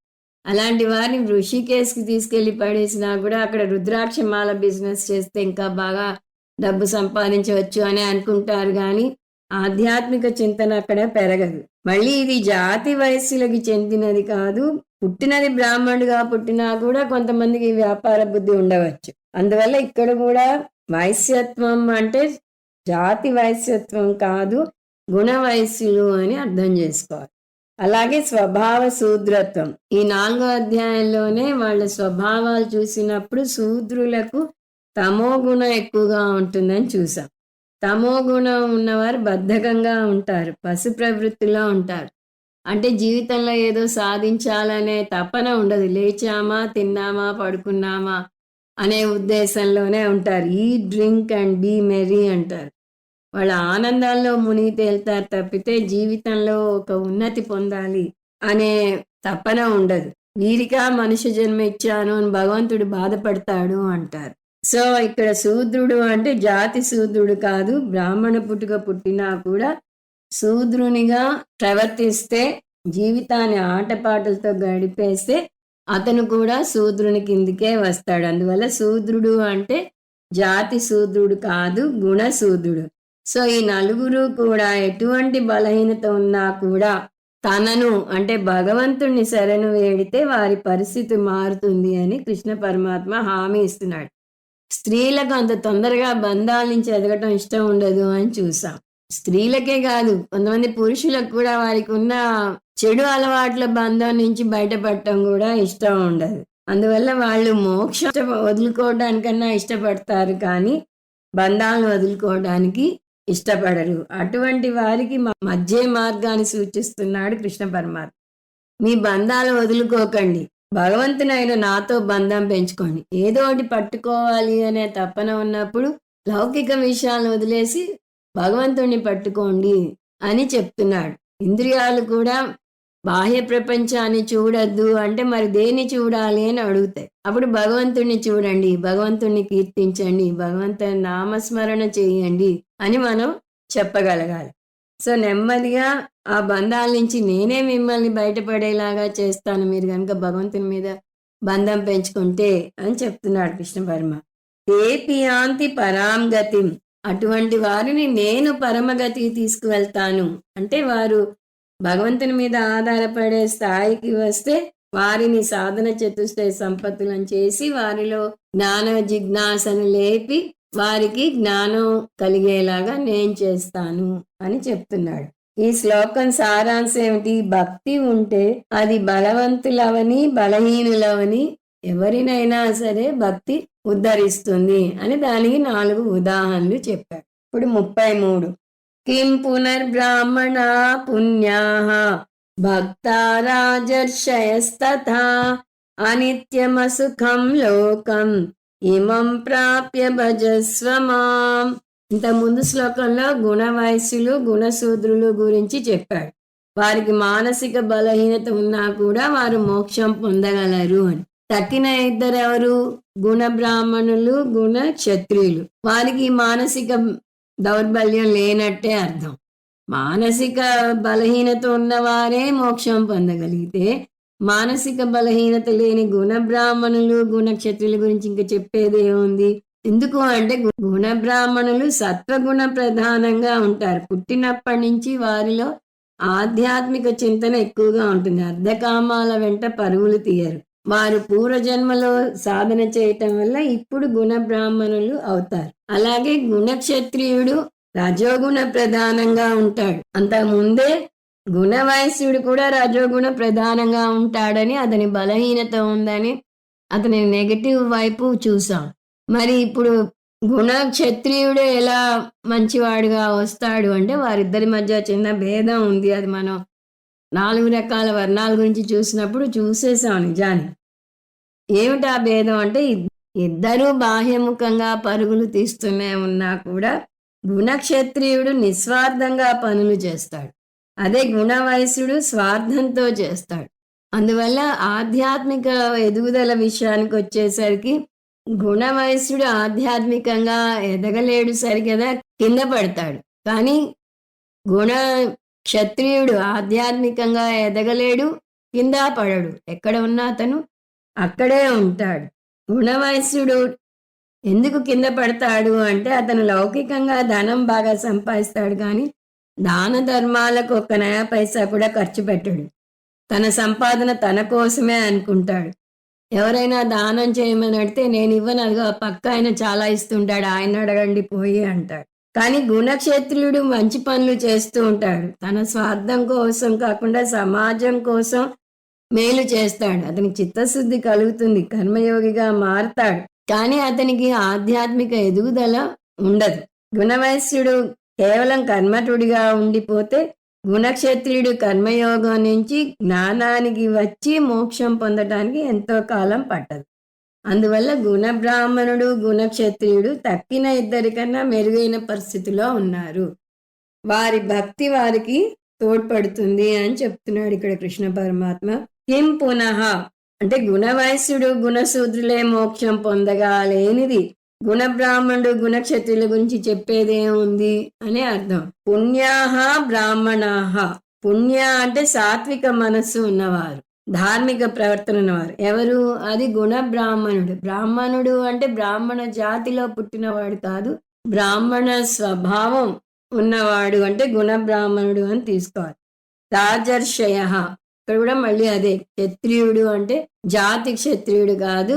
అలాంటి వారిని ఋషికేశ్కి తీసుకెళ్లి పడేసినా కూడా అక్కడ రుద్రాక్షమాల బిజినెస్ చేస్తే ఇంకా బాగా డబ్బు సంపాదించవచ్చు అని అనుకుంటారు. కానీ ఆధ్యాత్మిక చింతన అక్కడ పెరగదు. మళ్ళీ ఇది జాతి వయస్సులకి చెందినది కాదు. పుట్టినది బ్రాహ్మణుడిగా పుట్టినా కూడా కొంతమందికి వ్యాపార బుద్ధి ఉండవచ్చు. అందువల్ల ఇక్కడ కూడా వైశ్యత్వం అంటే జాతి వైశ్యత్వం కాదు, గుణ వైశ్యులు అని అర్థం చేసుకోవాలి. అలాగే స్వభావ శూద్రత్వం. ఈ 4వ అధ్యాయంలోనే వాళ్ళ స్వభావాలు చూసినప్పుడు శూద్రులకు తమో గుణం ఎక్కువగా ఉంటుందని చూసాం. తమో గుణం ఉన్నవారు బద్ధకంగా ఉంటారు, పశు ప్రవృత్తిలో ఉంటారు. అంటే జీవితంలో ఏదో సాధించాలనే తపన ఉండదు. లేచామా, తిన్నామా, పడుకున్నామా అనే ఉద్దేశంలోనే ఉంటారు. ఈ డ్రింక్ అండ్ బీ మెరీ అంటారు. వాళ్ళ ఆనందాల్లో మునిగి తేలుతారు తప్పితే జీవితంలో ఒక ఉన్నతి పొందాలి అనే తపన ఉండదు. వీరికా మనుష్య జన్మ ఇచ్చాను అని భగవంతుడు బాధపడతాడు అంటారు. సో ఇక్కడ శూద్రుడు అంటే జాతి శూద్రుడు కాదు, బ్రాహ్మణ పుట్టుక పుట్టినా కూడా శూద్రునిగా ప్రవర్తిస్తే, జీవితాన్ని ఆటపాటలతో గడిపేస్తే అతను కూడా శూద్రుని కిందికే వస్తాడు. అందువల్ల శూద్రుడు అంటే జాతి శూద్రుడు కాదు, గుణ శూద్రుడు. సో ఈ 4 కూడా ఎటువంటి బలహీనత ఉన్నా కూడా తనను అంటే భగవంతుణ్ణి శరణు వేడితే వారి పరిస్థితి మారుతుంది అని కృష్ణ పరమాత్మ హామీ ఇస్తున్నాడు. స్త్రీలకు అంత తొందరగా బంధాల నుంచి ఎదగటం ఇష్టం ఉండదు అని చూసాం. స్త్రీలకే కాదు, కొంతమంది పురుషులకు కూడా వారికి ఉన్న చెడు అలవాట్ల బంధం నుంచి బయటపడటం కూడా ఇష్టం ఉండదు. అందువల్ల వాళ్ళు మోక్షం వదులుకోవడానికన్నా ఇష్టపడతారు, కానీ బంధాలను వదులుకోవడానికి ఇష్టపడరు. అటువంటి వారికి మధ్య మార్గాన్ని సూచిస్తున్నాడు కృష్ణ పరమాత్మ. మీ బంధాలు వదులుకోకండి, భగవంతునైన నాతో బంధం పెంచుకోండి. ఏదో ఒకటి పట్టుకోవాలి అనే తపన ఉన్నప్పుడు లౌకిక విషయాలను వదిలేసి భగవంతుణ్ణి పట్టుకోండి అని చెప్తున్నాడు. ఇంద్రియాలు కూడా బాహ్య ప్రపంచాన్ని చూడద్దు అంటే మరి దేన్ని చూడాలి అని అడుగుతాయి. అప్పుడు భగవంతుణ్ణి చూడండి, భగవంతుణ్ణి కీర్తించండి, భగవంతుని నామస్మరణ చేయండి అని మనం చెప్పగలగాలి. సో నెమ్మదిగా ఆ బంధాల నుంచి నేనే మిమ్మల్ని బయటపడేలాగా చేస్తాను, మీరు కనుక భగవంతుని మీద బంధం పెంచుకుంటే అని చెప్తున్నాడు కృష్ణ పరమ. ఏపి యాంతి పరాం గతిం, అటువంటి వారిని నేను పరమగతికి తీసుకువెళ్తాను. అంటే వారు భగవంతుని మీద ఆధారపడే స్థాయికి వస్తే వారిని సాధన చతుష్టయ సంపత్తులను చేసి వారిలో జ్ఞాన జిజ్ఞాసను లేపి వారికి జ్ఞానం కలిగేలాగా నేను చేస్తాను అని చెప్తున్నాడు. ఈ శ్లోకం సారాంశం ఏమిటి? భక్తి ఉంటే అది బలవంతులవని బలహీనులవని ఎవరినైనా సరే భక్తి ఉద్ధరిస్తుంది అని దానికి 4 ఉదాహరణలు చెప్పాడు. ఇప్పుడు 33. కిం పునర్బ్రాహ్మణా పుణ్యాః భక్తా రాజర్షయస్తథా అనిత్యమసుఖం లోకం ఇమం ప్రాప్య భజస్వ మాం. ఇంత ముందు శ్లోకంలో గుణవైశ్యులు గుణశూద్రులు గురించి చెప్పాడు. వారికి మానసిక బలహీనత ఉన్నా కూడా వారు మోక్షం పొందగలరు అని. తక్కిన ఇద్దరు ఎవరు? గుణ బ్రాహ్మణులు, గుణ క్షత్రియులు. వారికి మానసిక దౌర్బల్యం లేనట్టే అర్థం. మానసిక బలహీనత ఉన్నవారే మోక్షం పొందగలిగితే మానసిక బలహీనత లేని గుణ బ్రాహ్మణులు గుణ క్షత్రియుల గురించి ఇంకా చెప్పేది ఏముంది? ఎందుకు అంటే గుణ బ్రాహ్మణులు సత్వగుణ ప్రధానంగా ఉంటారు. పుట్టినప్పటి నుంచి వారిలో ఆధ్యాత్మిక చింతన ఎక్కువగా ఉంటుంది. అర్ధకామాల వెంట పరుగులు తీయరు. వారు పూర్వజన్మలో సాధన చేయటం వల్ల ఇప్పుడు గుణ బ్రాహ్మణులు అవుతారు. అలాగే గుణక్షత్రియుడు రజోగుణ ప్రధానంగా ఉంటాడు. అంతకుముందే గుణవైశ్యుడు కూడా రజోగుణ ప్రధానంగా ఉంటాడని, అతని బలహీనత ఉందని అతని నెగటివ్ వైపు చూసాం. మరి ఇప్పుడు గుణ క్షత్రియుడు ఎలా మంచివాడుగా వస్తాడు అంటే వారిద్దరి మధ్య చిన్న భేదం ఉంది. అది మనం 4 రకాల వర్ణాల గురించి చూసినప్పుడు చూసేసాం నిజాన్ని. ఏమిటి ఆ భేదం అంటే ఇద్దరూ బాహ్యముఖంగా పరుగులు తీస్తూనే ఉన్నా కూడా గుణక్షత్రియుడు నిస్వార్థంగా పనులు చేస్తాడు. అదే గుణవైశ్యుడు స్వార్థంతో చేస్తాడు. అందువల్ల ఆధ్యాత్మిక ఎదుగుదల విషయానికి వచ్చేసరికి గుణవైశ్యుడు ఆధ్యాత్మికంగా ఎదగలేడు, సరిగదా కింద పడతాడు. కానీ గుణ క్షత్రియుడు ఆధ్యాత్మికంగా ఎదగలేడు, కింద పడడు. ఎక్కడ ఉన్నా అతను అక్కడే ఉంటాడు. గుణవైశ్యుడు ఎందుకు కింద పడతాడు అంటే అతను లౌకికంగా ధనం బాగా సంపాదిస్తాడు, కానీ దాన ధర్మాలకు 1 నయా పైసా కూడా ఖర్చు పెట్టడు. తన సంపాదన తన కోసమే అనుకుంటాడు. ఎవరైనా దానం చేయమని అడిగితే నేను ఇవ్వను, అదిగో పక్క ఆయన చాలా ఇస్తుంటాడు, ఆయన అడగండి పోయి అంటాడు. కానీ గుణక్షేత్రుడు మంచి పనులు చేస్తూ ఉంటాడు. తన స్వార్థం కోసం కాకుండా సమాజం కోసం మేలు చేస్తాడు. అతనికి చిత్తశుద్ధి కలుగుతుంది, కర్మయోగిగా మారతాడు. కానీ అతనికి ఆధ్యాత్మిక ఎదుగుదల ఉండదు. గుణవైశ్యుడు కేవలం కర్మటుడిగా ఉండిపోతే గుణక్షత్రియుడు కర్మయోగం నుంచి జ్ఞానానికి వచ్చి మోక్షం పొందడానికి ఎంతో కాలం పట్టదు. అందువల్ల గుణ బ్రాహ్మణుడు గుణక్షత్రియుడు తక్కిన ఇద్దరికన్నా మెరుగైన పరిస్థితిలో ఉన్నారు. వారి భక్తి వారికి తోడ్పడుతుంది అని చెప్తున్నాడు ఇక్కడ కృష్ణ పరమాత్మ. కిం పునః అంటే గుణవైశ్యుడు గుణశూద్రులే మోక్షం పొందగాలేనిది గుణ బ్రాహ్మణుడు గుణక్షత్రుల గురించి చెప్పేదేముంది అని అర్థం. పుణ్యాహ బ్రాహ్మణాహ. పుణ్య అంటే సాత్విక మనస్సు ఉన్నవారు, ధార్మిక ప్రవర్తన ఉన్నవారు. ఎవరు? అది గుణ బ్రాహ్మణుడు. బ్రాహ్మణుడు అంటే బ్రాహ్మణ జాతిలో పుట్టినవాడు కాదు, బ్రాహ్మణ స్వభావం ఉన్నవాడు అంటే గుణ బ్రాహ్మణుడు అని తీసుకోవాలి. రాజర్షయ, ఇక్కడ కూడా మళ్ళీ అదే, క్షత్రియుడు అంటే జాతి క్షత్రియుడు కాదు,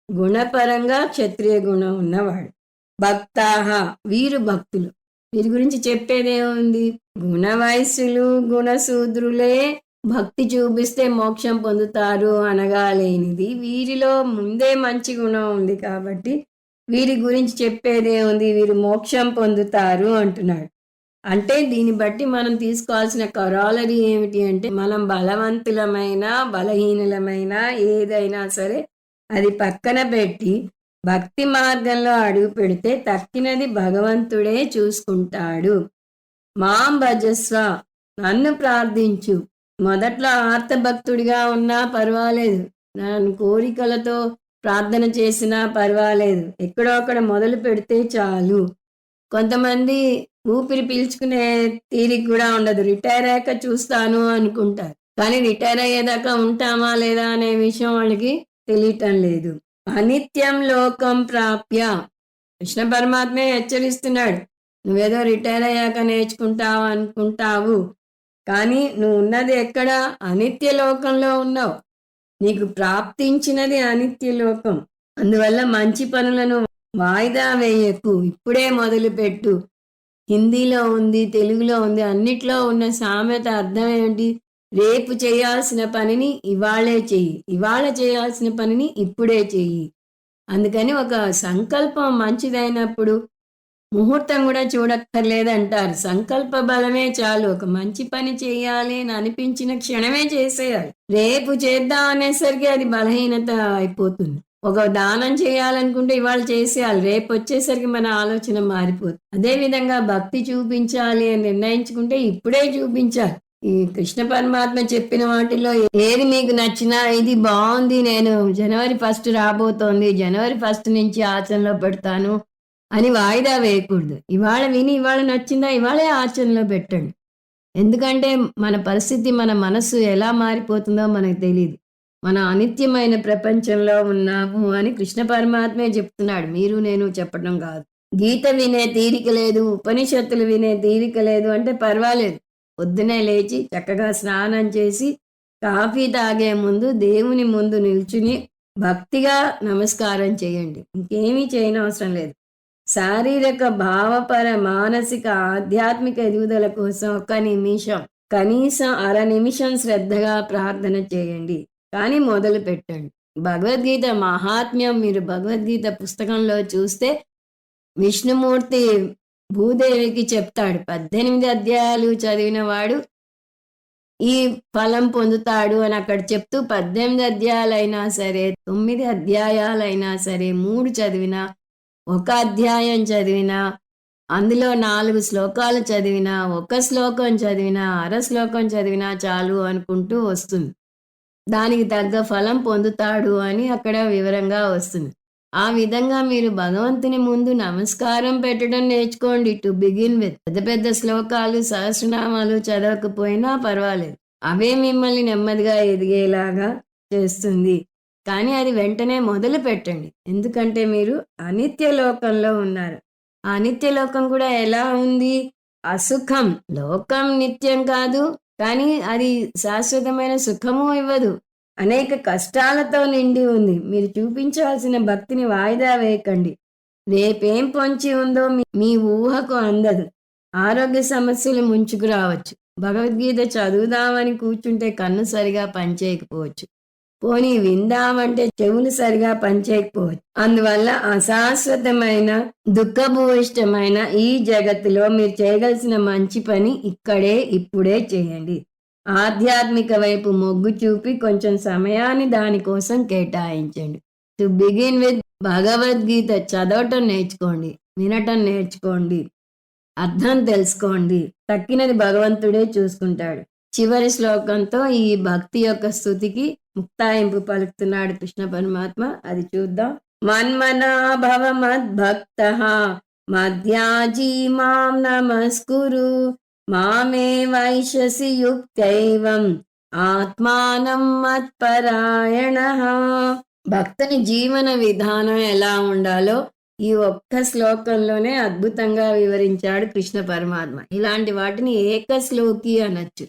గుణపరంగా క్షత్రియ గుణం ఉన్నవాడు. భక్తాహ, వీరు భక్తులు. వీరి గురించి చెప్పేదేముంది? గుణవైశ్యులు గుణశూద్రులే భక్తి చూపిస్తే మోక్షం పొందుతారు అనగాలేనిది వీరిలో ముందే మంచి గుణం ఉంది కాబట్టి వీరి గురించి చెప్పేదేముంది? వీరు మోక్షం పొందుతారు అంటున్నాడు. అంటే దీన్ని బట్టి మనం తీసుకోవాల్సిన కొరాలరీ ఏమిటి అంటే, మనం బలవంతులమైన బలహీనులమైన ఏదైనా సరే అది పక్కన పెట్టి భక్తి మార్గంలో అడుగు పెడితే తక్కినది భగవంతుడే చూసుకుంటాడు. మాం భజస్వ, నన్ను ప్రార్థించు. మొదట్లో ఆర్తభక్తుడిగా ఉన్నా పర్వాలేదు, నన్ను కోరికలతో ప్రార్థన చేసినా పర్వాలేదు, ఎక్కడో అక్కడ మొదలు పెడితే చాలు. కొంతమంది ఊపిరి పీల్చుకునే తీరిక కూడా ఉండదు, రిటైర్ అయ్యాక చూస్తాను అనుకుంటారు. కానీ రిటైర్ అయ్యేదాకా ఉంటామా లేదా అనే విషయం వాళ్ళకి తెలియటం లేదు. అనిత్యం లోకం ప్రాప్య కృష్ణ పరమాత్మే హెచ్చరిస్తున్నాడు. నువ్వేదో రిటైర్ అయ్యాక నేర్చుకుంటావు అనుకుంటావు. కానీ నువ్వు ఉన్నది ఎక్కడ? అనిత్య లోకంలో ఉన్నావు. నీకు ప్రాప్తించినది అనిత్య లోకం. అందువల్ల మంచి పనులను వాయిదా వేయకు, ఇప్పుడే మొదలుపెట్టు. హిందీలో ఉంది, తెలుగులో ఉంది, అన్నిట్లో ఉన్న సామెత అర్థం ఏంటి? రేపు చేయాల్సిన పనిని ఇవాళే చెయ్యి, ఇవాళ చేయాల్సిన పనిని ఇప్పుడే చెయ్యి. అందుకని ఒక సంకల్పం మంచిదైనప్పుడు ముహూర్తం కూడా చూడక్కర్లేదంటారు. సంకల్ప బలమే చాలు. ఒక మంచి పని చేయాలి అని అనిపించిన క్షణమే చేసేయాలి. రేపు చేద్దాం అనేసరికి అది బలహీనత అయిపోతుంది. ఒక దానం చేయాలనుకుంటే ఇవాళ చేసేయాలి, రేపు వచ్చేసరికి మన ఆలోచన మారిపోతుంది. అదేవిధంగా భక్తి చూపించాలి అని నిర్ణయించుకుంటే ఇప్పుడే చూపించాలి. ఈ కృష్ణ పరమాత్మ చెప్పిన వాటిలో ఏది మీకు నచ్చినా, ఇది బాగుంది, నేను జనవరి 1 రాబోతోంది, జనవరి 1 నుంచి ఆచరణలో పెడతాను అని వాయిదా వేయకూడదు. ఇవాళ విని ఇవాళ నచ్చిందా ఇవాళే ఆచరణలో పెట్టండి. ఎందుకంటే మన పరిస్థితి, మన మనసు ఎలా మారిపోతుందో మనకు తెలియదు. మన అనిత్యమైన ప్రపంచంలో ఉన్నాము అని కృష్ణ పరమాత్మే చెప్తున్నాడు, మీరు నేను చెప్పడం కాదు. గీత వినే తీరిక లేదు, ఉపనిషత్తులు వినే తీరిక లేదు అంటే పర్వాలేదు. పొద్దునే లేచి చక్కగా స్నానం చేసి కాఫీ తాగే ముందు దేవుని ముందు నిల్చుని భక్తిగా నమస్కారం చేయండి. ఇంకేమీ చేయనవసరం లేదు. శారీరక, భావపర, మానసిక, ఆధ్యాత్మిక ఎదుగుదల కోసం ఒక నిమిషం, కనీసం 1/2 నిమిషం శ్రద్ధగా ప్రార్థన చేయండి. కానీ మొదలు పెట్టండి. భగవద్గీత మహాత్మ్యం మీరు భగవద్గీత పుస్తకంలో చూస్తే విష్ణుమూర్తి భూదేవికి చెప్తాడు, 18 అధ్యాయాలు చదివిన వాడు ఈ ఫలం పొందుతాడు అని అక్కడ చెప్తూ 18 అధ్యాయాలైనా సరే, 9 అధ్యాయాలైనా సరే, 3 చదివినా, 1 అధ్యాయం చదివినా, అందులో 4 శ్లోకాలు చదివినా, 1 శ్లోకం చదివినా, అర శ్లోకం చదివినా చాలు అనుకుంటూ వస్తుంది. దానికి తగ్గ ఫలం పొందుతాడు అని అక్కడ వివరంగా వస్తుంది. ఆ విధంగా మీరు భగవంతుని ముందు నమస్కారం పెట్టడం నేర్చుకోండి. టు బిగిన్ విత్ పెద్ద పెద్ద శ్లోకాలు, సహస్రనామాలు చదవకపోయినా పర్వాలేదు. అవే మిమ్మల్ని నెమ్మదిగా ఎదిగేలాగా చేస్తుంది. కానీ అది వెంటనే మొదలు పెట్టండి. ఎందుకంటే మీరు అనిత్య లోకంలో ఉన్నారు. ఆ అనిత్య లోకం కూడా ఎలా ఉంది? అసుఖం. లోకం నిత్యం కాదు, కానీ అది శాశ్వతమైన సుఖము ఇవ్వదు. అనేక కష్టాలతో నిండి ఉంది. మీరు చూపించాల్సిన భక్తిని వాయిదా వేయకండి. రేపేం పొంచి ఉందో మీ ఊహకు అందదు. ఆరోగ్య సమస్యలు ముంచుకు రావచ్చు. భగవద్గీత చదువుదామని కూర్చుంటే కన్ను సరిగా పనిచేయకపోవచ్చు. పోనీ విందామంటే చెవులు సరిగా పనిచేయకపోవచ్చు. అందువల్ల అశాశ్వతమైన, దుఃఖభూయిష్టమైన ఈ జగత్తులో మీరు చేయగలిసిన మంచి పని ఇక్కడే ఇప్పుడే చేయండి. ఆధ్యాత్మిక వైపు మొగ్గు చూపి కొంచెం సమయాన్ని దానికోసం కేటాయించండి. టు బిగిన్ విత్ భగవద్గీత చదవటం నేర్చుకోండి, వినటం నేర్చుకోండి, అర్థం తెలుసుకోండి. తక్కినది భగవంతుడే చూసుకుంటాడు. చివరి శ్లోకంతో ఈ భక్తి యొక్క స్తుతికి ముక్తాయింపు పలుకుతున్నాడు కృష్ణ పరమాత్మ. అది చూద్దాం. మన్మనా భవ మద్భక్తః మధ్యాజీ మాం నమస్కురు మామే వైషసి యుక్తైవం ఆత్మానం మత్పరాయణః. భక్తుని జీవన విధానం ఎలా ఉండాలో ఈ ఒక్క శ్లోకంలోనే అద్భుతంగా వివరించాడు కృష్ణ పరమాత్మ. ఇలాంటి వాటిని ఏకశ్లోకి అనొచ్చు.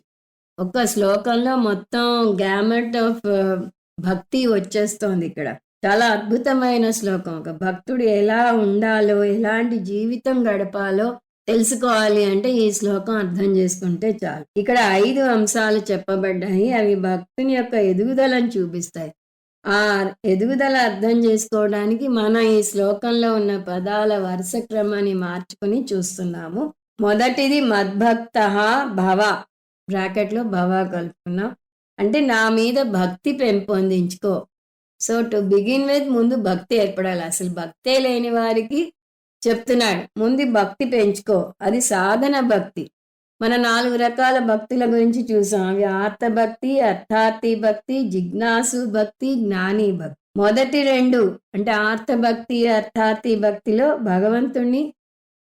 ఒక్క శ్లోకంలో మొత్తం గ్యామెట్ ఆఫ్ భక్తి వచ్చేస్తోంది ఇక్కడ. చాలా అద్భుతమైన శ్లోకం. ఒక భక్తుడు ఎలా ఉండాలో, ఎలాంటి జీవితం గడపాలో తెలుసుకోవాలి అంటే ఈ శ్లోకం అర్థం చేసుకుంటే చాలు. ఇక్కడ 5 అంశాలు చెప్పబడ్డాయి. అవి భక్తుని యొక్క ఎదుగుదలను చూపిస్తాయి. ఆ ఎదుగుదల అర్థం చేసుకోవడానికి మనం ఈ శ్లోకంలో ఉన్న పదాల వరుస క్రమాన్ని మార్చుకొని చూస్తున్నాము. మొదటిది మద్భక్తః భవ, బ్రాకెట్లో భవ కలుపుకున్నాం. అంటే నా మీద భక్తి పెంపొందించుకో. సో టు బిగిన్ విత్ ముందు భక్తి ఏర్పడాలి. అసలు భక్తే లేని వారికి చెప్తున్నాడు ముందు భక్తి పెంచుకో. అది సాధన భక్తి. మన 4 రకాల భక్తుల గురించి చూసాం. అవి ఆర్తభక్తి, అర్థార్థి భక్తి, జిజ్ఞాసు భక్తి, జ్ఞాని భక్తి. మొదటి 2 అంటే ఆర్తభక్తి, అర్థార్థి భక్తిలో భగవంతుణ్ణి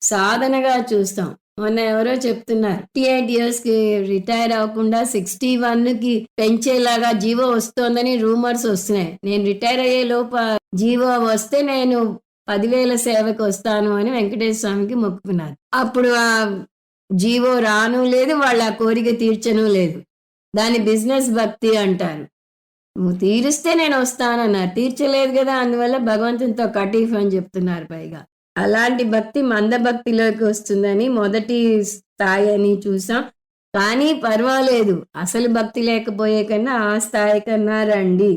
సాధనగా చూస్తాం. మొన్న ఎవరో చెప్తున్నారు 58 ఇయర్స్ కి రిటైర్ అవ్వకుండా 61 కి పెంచేలాగా జీవో వస్తోందని రూమర్స్ వస్తున్నాయి. నేను రిటైర్ అయ్యే లోపు జీవో వస్తే నేను 10,000 సేవకు వస్తాను అని వెంకటేశ్వర స్వామికి మొక్కుకున్నారు. అప్పుడు ఆ జీవో రాను లేదు, వాళ్ళ ఆ కోరిక తీర్చను లేదు. దాన్ని బిజినెస్ భక్తి అంటారు. నువ్వు తీరిస్తే నేను వస్తానన్నారు. తీర్చలేదు కదా, అందువల్ల భగవంతునితో కటీఫ్ అని చెప్తున్నారు పైగా. అలాంటి భక్తి మందభక్తిలోకి వస్తుందని మొదటి స్థాయి అని చూసాం. కానీ పర్వాలేదు, అసలు భక్తి లేకపోయే కన్నా ఆ స్థాయి కన్నా రండి.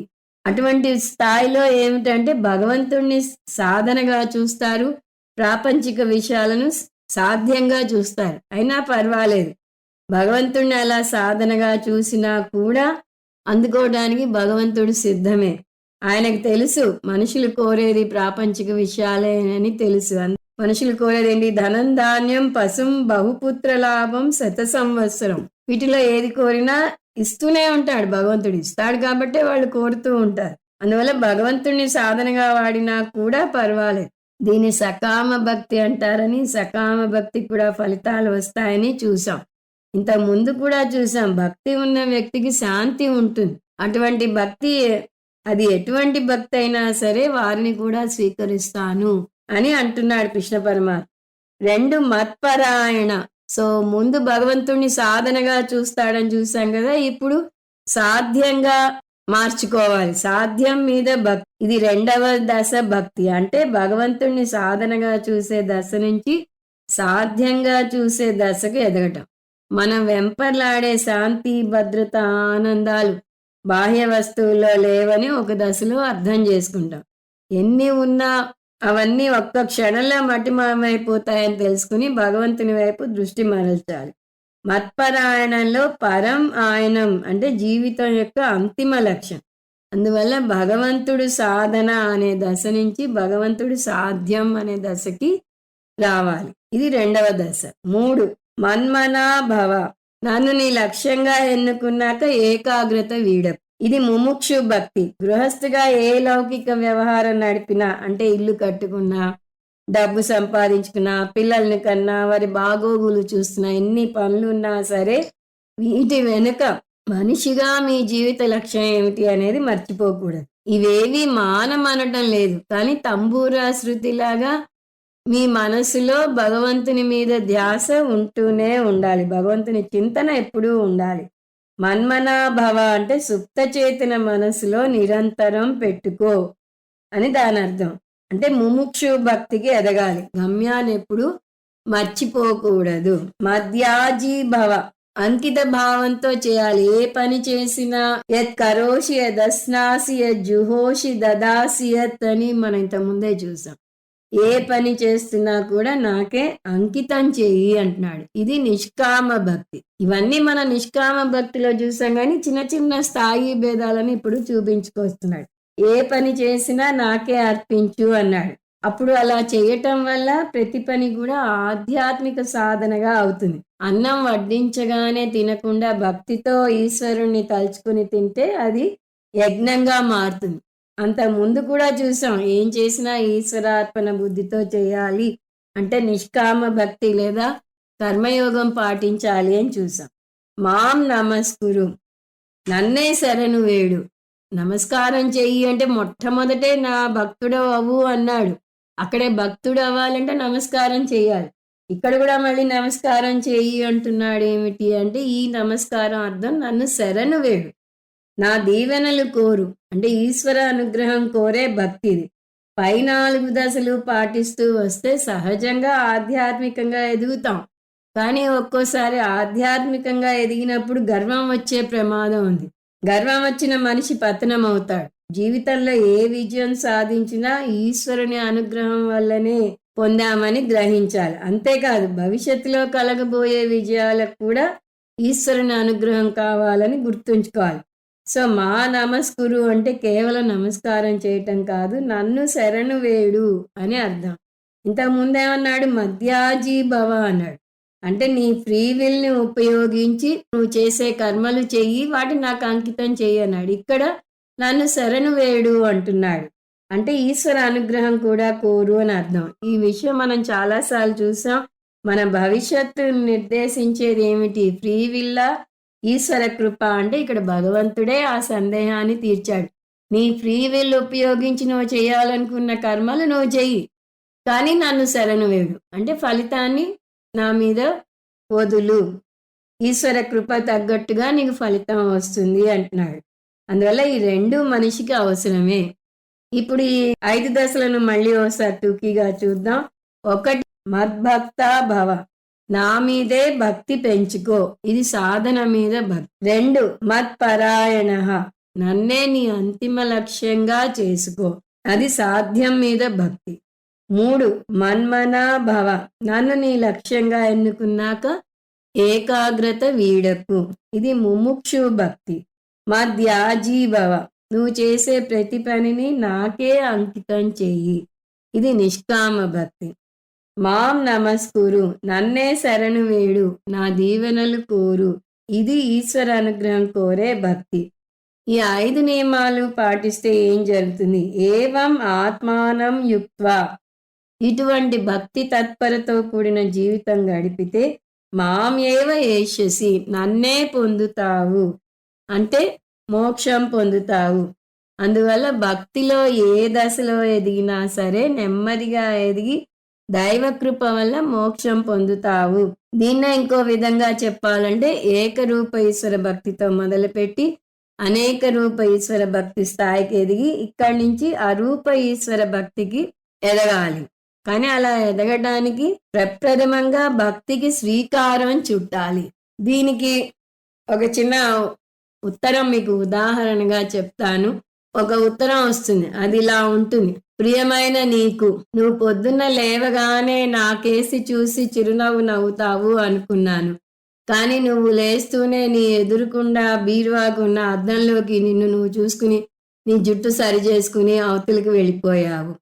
అటువంటి స్థాయిలో ఏమిటంటే భగవంతుణ్ణి సాధనగా చూస్తారు, ప్రాపంచిక విషయాలను సాధ్యంగా చూస్తారు. అయినా పర్వాలేదు, భగవంతుణ్ణి అలా సాధనగా చూసినా కూడా అందుకోవడానికి భగవంతుడు సిద్ధమే. ఆయనకు తెలుసు మనుషులు కోరేది ప్రాపంచిక విషయాలేనని తెలుసు. మనుషులు కోరేది ఏంటి? ధనం, ధాన్యం, పశుం, బహుపుత్ర లాభం, శత సంవత్సరం. వీటిలో ఏది కోరినా ఇస్తూనే ఉంటాడు భగవంతుడు. ఇస్తాడు కాబట్టే వాళ్ళు కోరుతూ ఉంటారు. అందువల్ల భగవంతుడిని సాధనగా వాడినా కూడా పర్వాలేదు. దీన్ని సకామ భక్తి అంటారని, సకామ భక్తి కూడా ఫలితాలు వస్తాయని చూసాం. ఇంత ముందు కూడా చూసాం, భక్తి ఉన్న వ్యక్తికి శాంతి ఉంటుంది. అటువంటి భక్తి, అది ఎటువంటి భక్తి అయినా సరే వారిని కూడా స్వీకరిస్తాను అని అంటున్నాడు కృష్ణ పరమాత్మ. 2 మత్పరాయణ. సో ముందు భగవంతుణ్ణి సాధనగా చూస్తాడని చూసాం కదా, ఇప్పుడు సాధ్యంగా మార్చుకోవాలి. సాధ్యం మీద భక్తి, ఇది 2వ దశ భక్తి. అంటే భగవంతుణ్ణి సాధనగా చూసే దశ నుంచి సాధ్యంగా చూసే దశకు ఎదగటం. మనం వెంపర్లాడే శాంతి, భద్రత, ఆనందాలు బాహ్య వస్తువుల్లో లేవని ఒక దశలో అర్థం చేసుకుంటాం. ఎన్ని ఉన్నా అవన్నీ ఒక్క క్షణంలో మట్టిమయమైపోతాయని తెలుసుకుని భగవంతుని వైపు దృష్టి మరల్చాలి. మత్పరాయణంలో పరం ఆయనం అంటే జీవితం యొక్క అంతిమ లక్ష్యం. అందువల్ల భగవంతుడు సాధన అనే దశ నుంచి భగవంతుడు సాధ్యం అనే దశకి రావాలి. ఇది 2వ దశ. 3 మన్మనా భవ. నన్ను నీ లక్ష్యంగా ఎన్నుకున్నాక ఏకాగ్రత వీడకు. ఇది ముముక్షు భక్తి. గృహస్థుగా ఏ లౌకిక వ్యవహారం నడిపినా, అంటే ఇల్లు కట్టుకున్నా, డబ్బు సంపాదించుకున్నా, పిల్లల్ని కన్నా, వారి బాగోగులు చూస్తున్నా, ఎన్ని పనులున్నా సరే వీటి వెనుక మనిషిగా మీ జీవిత లక్ష్యం ఏమిటి అనేది మర్చిపోకూడదు. ఇవేవి మానమనటం లేదు, కానీ తంబూరా శృతిలాగా మీ మనసులో భగవంతుని మీద ధ్యాస ఉంటూనే ఉండాలి. భగవంతుని చింతన ఎప్పుడూ ఉండాలి. మన్మనాభవ అంటే సుప్త చేతన మనసులో నిరంతరం పెట్టుకో అని దాని అర్థం. అంటే ముముక్షు భక్తికి ఎదగాలి, గమ్యాన్ని ఎప్పుడు మర్చిపోకూడదు. మధ్యాజీ భవ. అంకిత భావంతో చేయాలి. ఏ పని చేసినా యత్ కరోషి యదస్నాసి యజ్జుహోషి దదాసి యత్ అని మనం ఇంత ముందే చూసాం. ఏ పని చేస్తున్నా కూడా నాకే అంకితం చేయి అంటున్నాడు. ఇది నిష్కామ భక్తి. ఇవన్నీ మన నిష్కామ భక్తిలో చూసాం, కానీ చిన్న చిన్న స్థాయి భేదాలను ఇప్పుడు చూపించుకొస్తున్నాడు. ఏ పని చేసినా నాకే అర్పించు అన్నాడు. అప్పుడు అలా చేయటం వల్ల ప్రతి పని కూడా ఆధ్యాత్మిక సాధనగా అవుతుంది. అన్నం వడ్డించగానే తినకుండా భక్తితో ఈశ్వరుణ్ణి తలుచుకుని తింటే అది యజ్ఞంగా మారుతుంది. అంత ముందు కూడా చూసాం, ఏం చేసినా ఈశ్వరార్పణ బుద్ధితో చేయాలి అంటే నిష్కామ భక్తి లేదా కర్మయోగం పాటించాలి అని చూసాం. మాం నమస్కురు. నన్నే శరణు వేడు. నమస్కారం చెయ్యి అంటే మొట్టమొదటే నా భక్తుడు అవ్వు అన్నాడు. అక్కడే భక్తుడు అవ్వాలంటే నమస్కారం చెయ్యాలి. ఇక్కడ కూడా మళ్ళీ నమస్కారం చెయ్యి అంటున్నాడు. ఏమిటి అంటే ఈ నమస్కారం అర్థం నన్ను శరణు వేడు, నా దీవెనలు కోరు అంటే ఈశ్వర అనుగ్రహం కోరే భక్తిది. పై 4 దశలు పాటిస్తూ వస్తే సహజంగా ఆధ్యాత్మికంగా ఎదుగుతాం. కానీ ఒక్కోసారి ఆధ్యాత్మికంగా ఎదిగినప్పుడు గర్వం వచ్చే ప్రమాదం ఉంది. గర్వం వచ్చిన మనిషి పతనం అవుతాడు. జీవితంలో ఏ విజయం సాధించినా ఈశ్వరుని అనుగ్రహం వల్లనే పొందామని గ్రహించాలి. అంతేకాదు భవిష్యత్తులో కలగబోయే విజయాలకు కూడా ఈశ్వరుని అనుగ్రహం కావాలని గుర్తుంచుకోవాలి. సో మా నమస్కురు అంటే కేవలం నమస్కారం చేయటం కాదు, నన్ను శరణు వేడు అని అర్థం. ఇంతకుముందేమన్నాడు? మధ్యాజీ భవ అన్నాడు. అంటే నీ ఫ్రీ విల్ని ఉపయోగించి నువ్వు చేసే కర్మలు చెయ్యి, వాటిని నాకు అంకితం చెయ్యి అన్నాడు. ఇక్కడ నన్ను శరణు వేడు అంటున్నాడు. అంటే ఈశ్వర అనుగ్రహం కూడా కోరు అని అర్థం. ఈ విషయం మనం చాలాసార్లు చూసాం. మన భవిష్యత్తును నిర్దేశించేది ఏమిటి? ఫ్రీ విల్లా? ఈశ్వర కృప? అంటే ఇక్కడ భగవంతుడే ఆ సందేహాన్ని తీర్చాడు. నీ ఫ్రీ విల్ ఉపయోగించి నువ్వు చేయాలనుకున్న కర్మలు నువ్వు చెయ్యి. కానీ నన్ను శరణు వేడు. అంటే ఫలితాన్ని నా మీద వదులు. ఈశ్వర కృప తగ్గట్టుగా నీకు ఫలితం వస్తుంది అంటున్నాడు. అందువల్ల ఈ 2 మనిషికి అవసరమే. ఇప్పుడు ఈ 5 దశలను మళ్ళీ ఒకసారి టూకీగా చూద్దాం. 1 మద్భక్తా భవ. నా మీదే భక్తి పెంచుకో. ఇది సాధన మీద భక్తి. 2 మత్పరాయణః. నన్నే నీ అంతిమ లక్ష్యంగా చేసుకో. అది సాధ్యం మీద భక్తి. 3 మన్మనా భవ. నన్ను నీ లక్ష్యంగా ఎన్నుకున్నాక ఏకాగ్రత వీడకు. ఇది ముముక్షు భక్తి. మద్యాజీ భవ. నువ్వు చేసే ప్రతి పనిని నాకే అంకితం చెయ్యి. ఇది నిష్కామ భక్తి. మాం నమస్కురు. నన్నే శరణు వేడు. నా దీవెనలు కోరు. ఇది ఈశ్వర అనుగ్రహం కోరే భక్తి. ఈ 5 నియమాలు పాటిస్తే ఏం జరుగుతుంది? ఏవం ఆత్మానం యుక్త్వా. ఇటువంటి భక్తి తత్పరతో కూడిన జీవితం గడిపితే మాం ఏవ ఏష్యసి. నన్నే పొందుతావు. అంటే మోక్షం పొందుతావు. అందువల్ల భక్తిలో ఏ దశలో ఎదిగినా సరే నెమ్మదిగా ఎదిగి దైవకృప వల్ల మోక్షం పొందుతావు. దీన్నే ఇంకో విధంగా చెప్పాలంటే ఏకరూప ఈశ్వర భక్తితో మొదలుపెట్టి అనేక రూప ఈశ్వర భక్తి స్థాయికి ఎదిగి ఇక్కడి నుంచి అరూప ఈశ్వర భక్తికి ఎదగాలి. కానీ అలా ఎదగడానికి ప్రప్రథమంగా భక్తికి శ్రీకారం చుట్టాలి. దీనికి ఒక చిన్న ఉత్తరం మీకు ఉదాహరణగా చెప్తాను. ఒక ఉత్తరం వస్తుంది. అది ఇలా ఉంటుంది. ప్రియమైన నీకు, నువ్వు పొద్దున్న లేవగానే నాకేసి చూసి చిరునవ్వు నవ్వుతావు అనుకున్నాను. కానీ నువ్వు లేస్తూనే నీ ఎదురుకుండా బీరువాకున్న అద్దంలోకి నిన్ను నువ్వు చూసుకుని నీ జుట్టు సరి చేసుకుని అవతలికి వెళ్ళిపోయావు.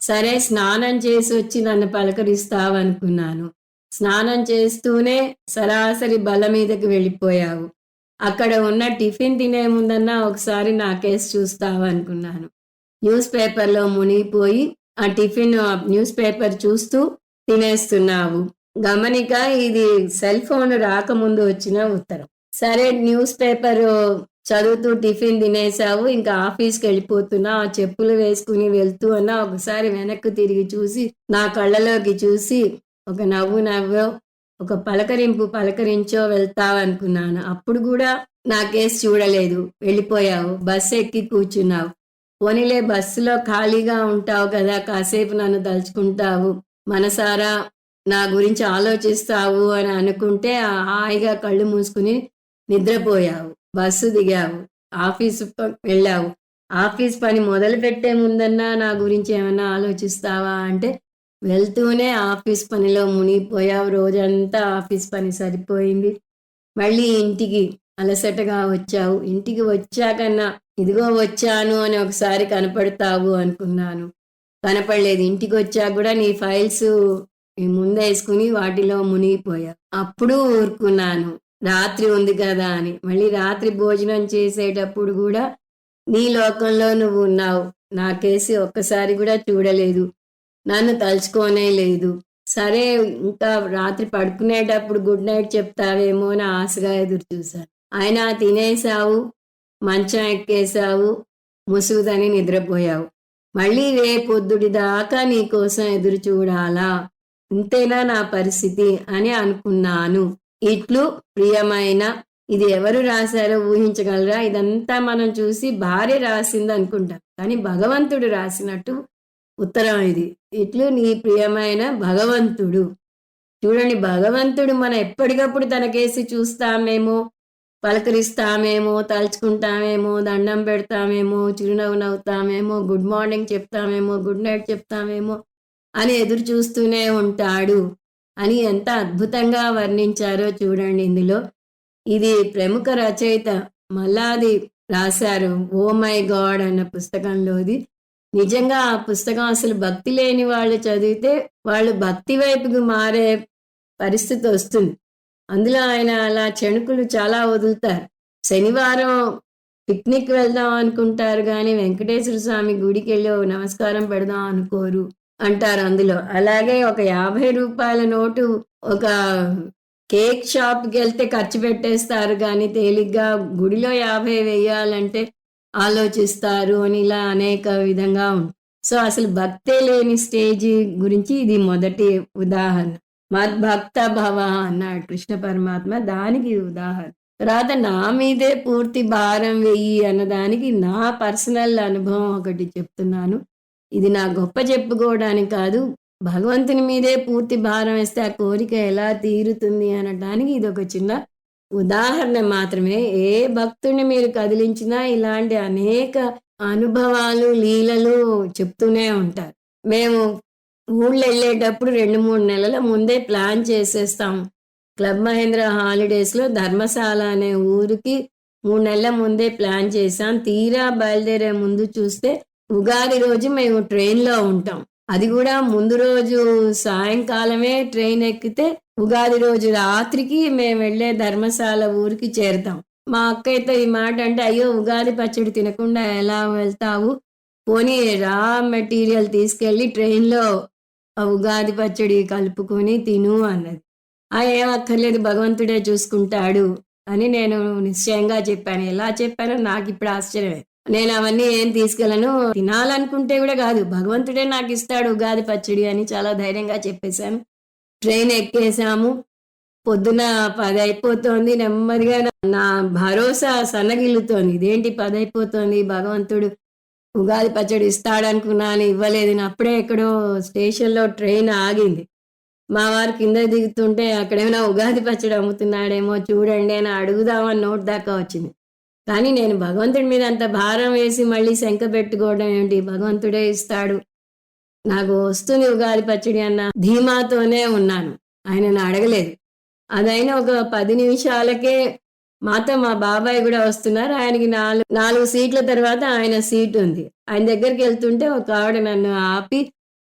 సరే, స్నానం చేసి వచ్చి నన్ను పలకరిస్తావు అనుకున్నాను. స్నానం చేస్తూనే సరాసరి బల్ల మీదకి వెళ్ళిపోయావు. అక్కడ ఉన్న టిఫిన్ తినే ముందన్నా ఒకసారి నా కేసు చూస్తావు అనుకున్నాను. న్యూస్ పేపర్లో మునిగిపోయి ఆ టిఫిన్ న్యూస్ పేపర్ చూస్తూ తినేస్తున్నావు. గమనిక, ఇది సెల్ ఫోన్ రాకముందు వచ్చిన ఉత్తరం. సరే, న్యూస్ పేపర్ చదువుతూ టిఫిన్ తినేసావు. ఇంకా ఆఫీస్కి వెళ్ళిపోతున్నా. ఆ చెప్పులు వేసుకుని వెళ్తూ అన్నా ఒకసారి వెనక్కి తిరిగి చూసి నా కళ్ళలోకి చూసి ఒక నవ్వు నవ్వో ఒక పలకరించో వెళ్తావు అనుకున్నాను. అప్పుడు కూడా నా కేసు చూడలేదు, వెళ్ళిపోయావు. బస్సు ఎక్కి కూర్చున్నావు. పోనీలే, బస్సులో ఖాళీగా ఉంటావు కదా, కాసేపు నన్ను తలుచుకుంటావు, మనసారా నా గురించి ఆలోచిస్తావు అని అనుకుంటే హాయిగా కళ్ళు మూసుకుని నిద్రపోయావు. బస్సు దిగావు, ఆఫీసు వెళ్ళావు. ఆఫీస్ పని మొదలు పెట్టే ముందన్నా నా గురించి ఏమన్నా ఆలోచిస్తావా అంటే వెళ్తూనే ఆఫీస్ పనిలో మునిగిపోయావు. రోజంతా ఆఫీస్ పని సరిపోయింది. మళ్ళీ ఇంటికి అలసటగా వచ్చావు. ఇంటికి వచ్చాకన్నా ఇదిగో వచ్చాను అని ఒకసారి కనపడతావు అనుకున్నాను. కనపడలేదు. ఇంటికి వచ్చాక కూడా నీ ఫైల్స్ ముందేసుకుని వాటిలో మునిగిపోయావు. అప్పుడు ఊరుకున్నాను, రాత్రి ఉంది కదా అని. మళ్ళీ రాత్రి భోజనం చేసేటప్పుడు కూడా నీ లోకంలో నువ్వు ఉన్నావు. నాకేసి ఒక్కసారి కూడా చూడలేదు, నన్ను తలుచుకోనే లేదు. సరే, ఇంకా రాత్రి పడుకునేటప్పుడు గుడ్ నైట్ చెప్తావేమో అని ఆశగా ఎదురు చూశాను. అయినా తినేసావు, మంచం ఎక్కేసావు, ముసుగుదని నిద్రపోయావు. మళ్ళీ రేపొద్దుడి దాకా నీ కోసం ఎదురు చూడాలా? ఇంతేనా నా పరిస్థితి అని అనుకున్నాను. ఇట్లు ప్రియమైన. ఇది ఎవరు రాశారో ఊహించగలరా? ఇదంతా మనం చూసి భార్య రాసింది అనుకుంటాం, కానీ భగవంతుడు రాసినట్టు ఉత్తరం ఇది. ఇట్లు నీ ప్రియమైన భగవంతుడు. చూడండి, భగవంతుడు మనం ఎప్పటికప్పుడు తనకేసి చూస్తామేమో, పలకరిస్తామేమో, తలుచుకుంటామేమో, దండం పెడతామేమో, చిరునవ్వు నవ్వుతామేమో, గుడ్ మార్నింగ్ చెప్తామేమో, గుడ్ నైట్ చెప్తామేమో అని ఎదురు చూస్తూనే ఉంటాడు అని ఎంత అద్భుతంగా వర్ణించారో చూడండి ఇందులో. ఇది ప్రముఖ రచయిత మల్లాది రాశారు, ఓ మై గాడ్ అన్న పుస్తకంలోది. నిజంగా ఆ పుస్తకం అసలు భక్తి లేని వాళ్ళు చదివితే వాళ్ళు భక్తి వైపుకు మారే పరిస్థితి వస్తుంది. అందులో ఆయన అలా చెణుకులు చాలా వదులుతారు. శనివారం పిక్నిక్ వెళ్దాం అనుకుంటారు కానీ వెంకటేశ్వర స్వామి గుడికి వెళ్ళి నమస్కారం పెడదాం అనుకోరు. అంటారు అందులో. అలాగే ఒక రూ. 50 నోటు ఒక కేక్ షాప్‌కెళ్తే ఖర్చు పెట్టేస్తారు గానీ, తేలిగ్గా గుడిలో 50 వెయ్యాలంటే ఆలోచిస్తారు అని ఇలా అనేక విధంగా సో, అసలు భక్తే లేని స్టేజి గురించి ఇది మొదటి ఉదాహరణ. మద్భక్త భవ అన్నాడు కృష్ణ పరమాత్మ. దానికి ఉదాహరణ. తర్వాత నా మీదే పూర్తి భారం వెయ్యి అన్నదానికి నా పర్సనల్ అనుభవం ఒకటి చెప్తున్నాను. ఇది నా గొప్ప చెప్పుకోవడానికి కాదు. భగవంతుని మీదే పూర్తి భారం వేస్తే ఆ కోరిక ఎలా తీరుతుంది అనటానికి ఇదొక చిన్న ఉదాహరణ మాత్రమే. ఏ భక్తుడిని మీరు కదిలించినా ఇలాంటి అనేక అనుభవాలు, లీలలు చెప్తూనే ఉంటారు. మేము ఊళ్ళెళ్ళేటప్పుడు 2, 3 నెలల ముందే ప్లాన్ చేసేస్తాం. క్లబ్ మహేంద్ర హాలిడేస్‌లో ధర్మశాల అనే ఊరికి 3 నెలల ముందే ప్లాన్ చేశాం. తీరా బయలుదేరే ముందు చూస్తే ఉగాది రోజు మేము ట్రైన్‌లో ఉంటాం. అది గూడా ముందు రోజు సాయంకాలమే ట్రైన్ ఎక్కితే ఉగాది రోజు రాత్రికి మేము వెళ్ళే ధర్మశాల ఊరికి చేరుతాం. మా అక్కయితే ఈ మాట అంటే, "అయ్యో! ఉగాది పచ్చడి తినకుండా ఎలా వెళ్తావు? పోనీ రా మెటీరియల్ తీసుకెళ్ళి ట్రైన్‌లో ఆ ఉగాది పచ్చడి కలుపుకొని తిను" అన్నది. ఏం అక్కర్లేదు భగవంతుడే చూసుకుంటాడు అని నేను నిశ్చయంగా చెప్పాను. ఎలా చెప్పానో నాకిప్పుడు ఆశ్చర్యమే. నేను అవన్నీ ఏం తీసుకెళ్ళను. తినాలనుకుంటే గూడా గాదు. భగవంతుడే నాకిస్తాడు ఉగాది పచ్చడి అని చాలా ధైర్యంగా చెప్పేశాను. ట్రైన్ ఎక్కేసాము. పొద్దున 10 అయిపోతోంది. నెమ్మదిగా నా భరోసా సన్నగిల్లుతోంది. ఇదేంటి 10 అయిపోతోంది భగవంతుడు ఉగాది పచ్చడి ఇస్తాడనుకున్నాను ఇవ్వలేదు. అప్పుడే ఎక్కడో స్టేషన్‌లో ట్రైన్ ఆగింది. మా వారు కిందకి దిగుతుంటే అక్కడేమైనా ఉగాది పచ్చడి అమ్ముతున్నాడేమో చూడండి అని అడుగుదామని నోటి దాకా వచ్చింది. కానీ నేను భగవంతుడి మీద అంత భారం వేసి మళ్ళీ శంక పెట్టుకోవడం ఏంటి? భగవంతుడే ఇస్తాడు. నాకు వస్తుంది ఉగాది పచ్చడి అన్న ధీమాతోనే ఉన్నాను. ఆయనను అడగలేదు. అదైనా ఒక 10 నిమిషాలకే మాతో మా బాబాయ్ గూడా వస్తున్నారు. ఆయనకి 4 సీట్ల తర్వాత ఆయన సీటుంది. ఆయన దగ్గరికెళ్తుంటే ఒక ఆవిడ నన్ను ఆపి,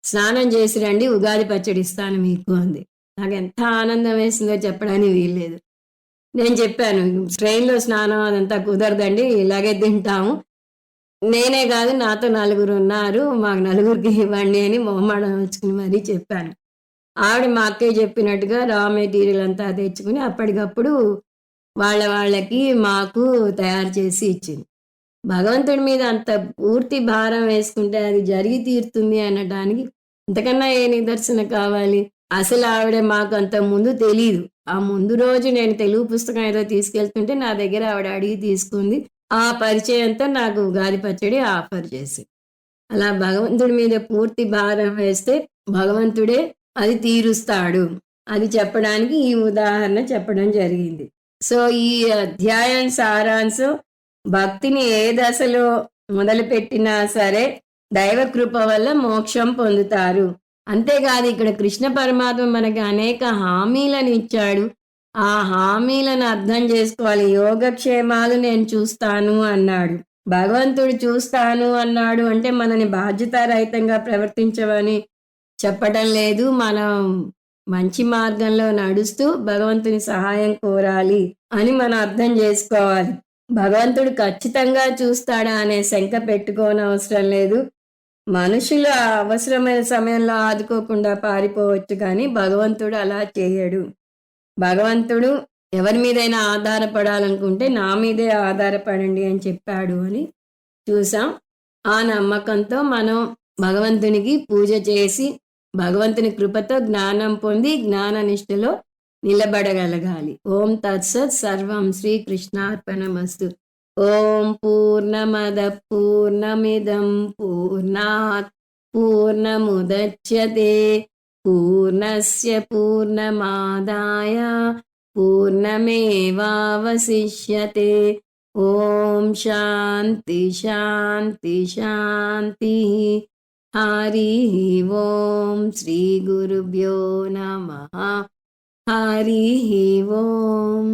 "స్నానం చేసి రండి ఉగాది పచ్చడి ఇస్తాను మీకు" అంది. నాకెంత ఆనందం వేసిందో చెప్పడానికి వీల్లేదు. నేను చెప్పాను, "ట్రైన్‌లో స్నానం అదంతా కుదరదండి. ఇలాగే తింటాము. నేనే గాదు నాతో నలుగురున్నారు. మాకు నలుగురికి ఇవ్వండి" అని మొహమాటం వచ్చుకుని మరీ చెప్పాను. ఆవిడ మా అక్కయ్య చెప్పినట్టుగా రా మెటీరియల్ అంతా తెచ్చుకుని అప్పటికప్పుడు వాళ్ళకి, మాకు తయారు చేసి ఇచ్చింది. భగవంతుడి మీద అంత పూర్తి భారం వేసుకుంటే అది జరిగి తీరుతుంది అనటానికి ఇంతకన్నా ఏ నిదర్శన కావాలి? అసలు ఆవిడ మాకు అంతకుముందు తెలీదు. ఆ ముందు రోజు నేను తెలుగు పుస్తకం ఏదో తీసుకెళ్తుంటే నా దగ్గర ఆవిడ అడిగి తీసుకుంది. ఆ పరిచయంతో నాకు ఉగాది పచ్చడి ఆఫర్ చేసింది. అలా భగవంతుడి మీద పూర్తి భారం వేస్తే భగవంతుడే అది తీరుస్తాడు. అది చెప్పడానికి ఈ ఉదాహరణ చెప్పడం జరిగింది. సో, ఈ అధ్యాయం సారాంశం భక్తిని ఏ దశలో మొదలుపెట్టినా సరే దైవ కృప వల్ల మోక్షం పొందుతారు. అంతేకాదు ఇక్కడ కృష్ణ పరమాత్మ మనకి అనేక హామీలను ఇచ్చాడు. ఆ హామీలను అర్థం చేసుకోవాలి. యోగక్షేమాలు నేను చూస్తాను అన్నాడు. భగవంతుడు చూస్తాను అన్నాడు అంటే మనని బాధ్యతారహితంగా ప్రవర్తించమని చెప్పటం లేదు. మనం మంచి మార్గంలో నడుస్తూ భగవంతుని సహాయం కోరాలి అని మనం అర్థం చేసుకోవాలి. భగవంతుడు ఖచ్చితంగా చూస్తాడా అనే శంక పెట్టుకోనవసరం లేదు. మనుషులు అవసరమైన సమయంలో ఆదుకోకుండా పారిపోవచ్చు కానీ భగవంతుడు అలా చేయడు. భగవంతుడు ఎవరి మీదైనా ఆధారపడాలనుకుంటే నా మీదే ఆధారపడండి అని చెప్పాడు అని చూసాం. ఆ నమ్మకంతో మనం భగవంతునికి పూజ చేసి భగవంతుని కృపతో జ్ఞానం పొంది జ్ఞాననిష్టలో నిలబడగలగాలి. ఓం తత్సత్ సర్వం శ్రీకృష్ణార్పణమస్తు. ఓం పూర్ణమద పూర్ణమిదం పూర్ణాత్ పూర్ణముదచ్యతే పూర్ణస్య పూర్ణమాదాయ పూర్ణమేవావశిష్యతే. ఓం శాంతి శాంతి శాంతి. హరి ఓం శ్రీ గురుభ్యో నమః. హరి ఓం.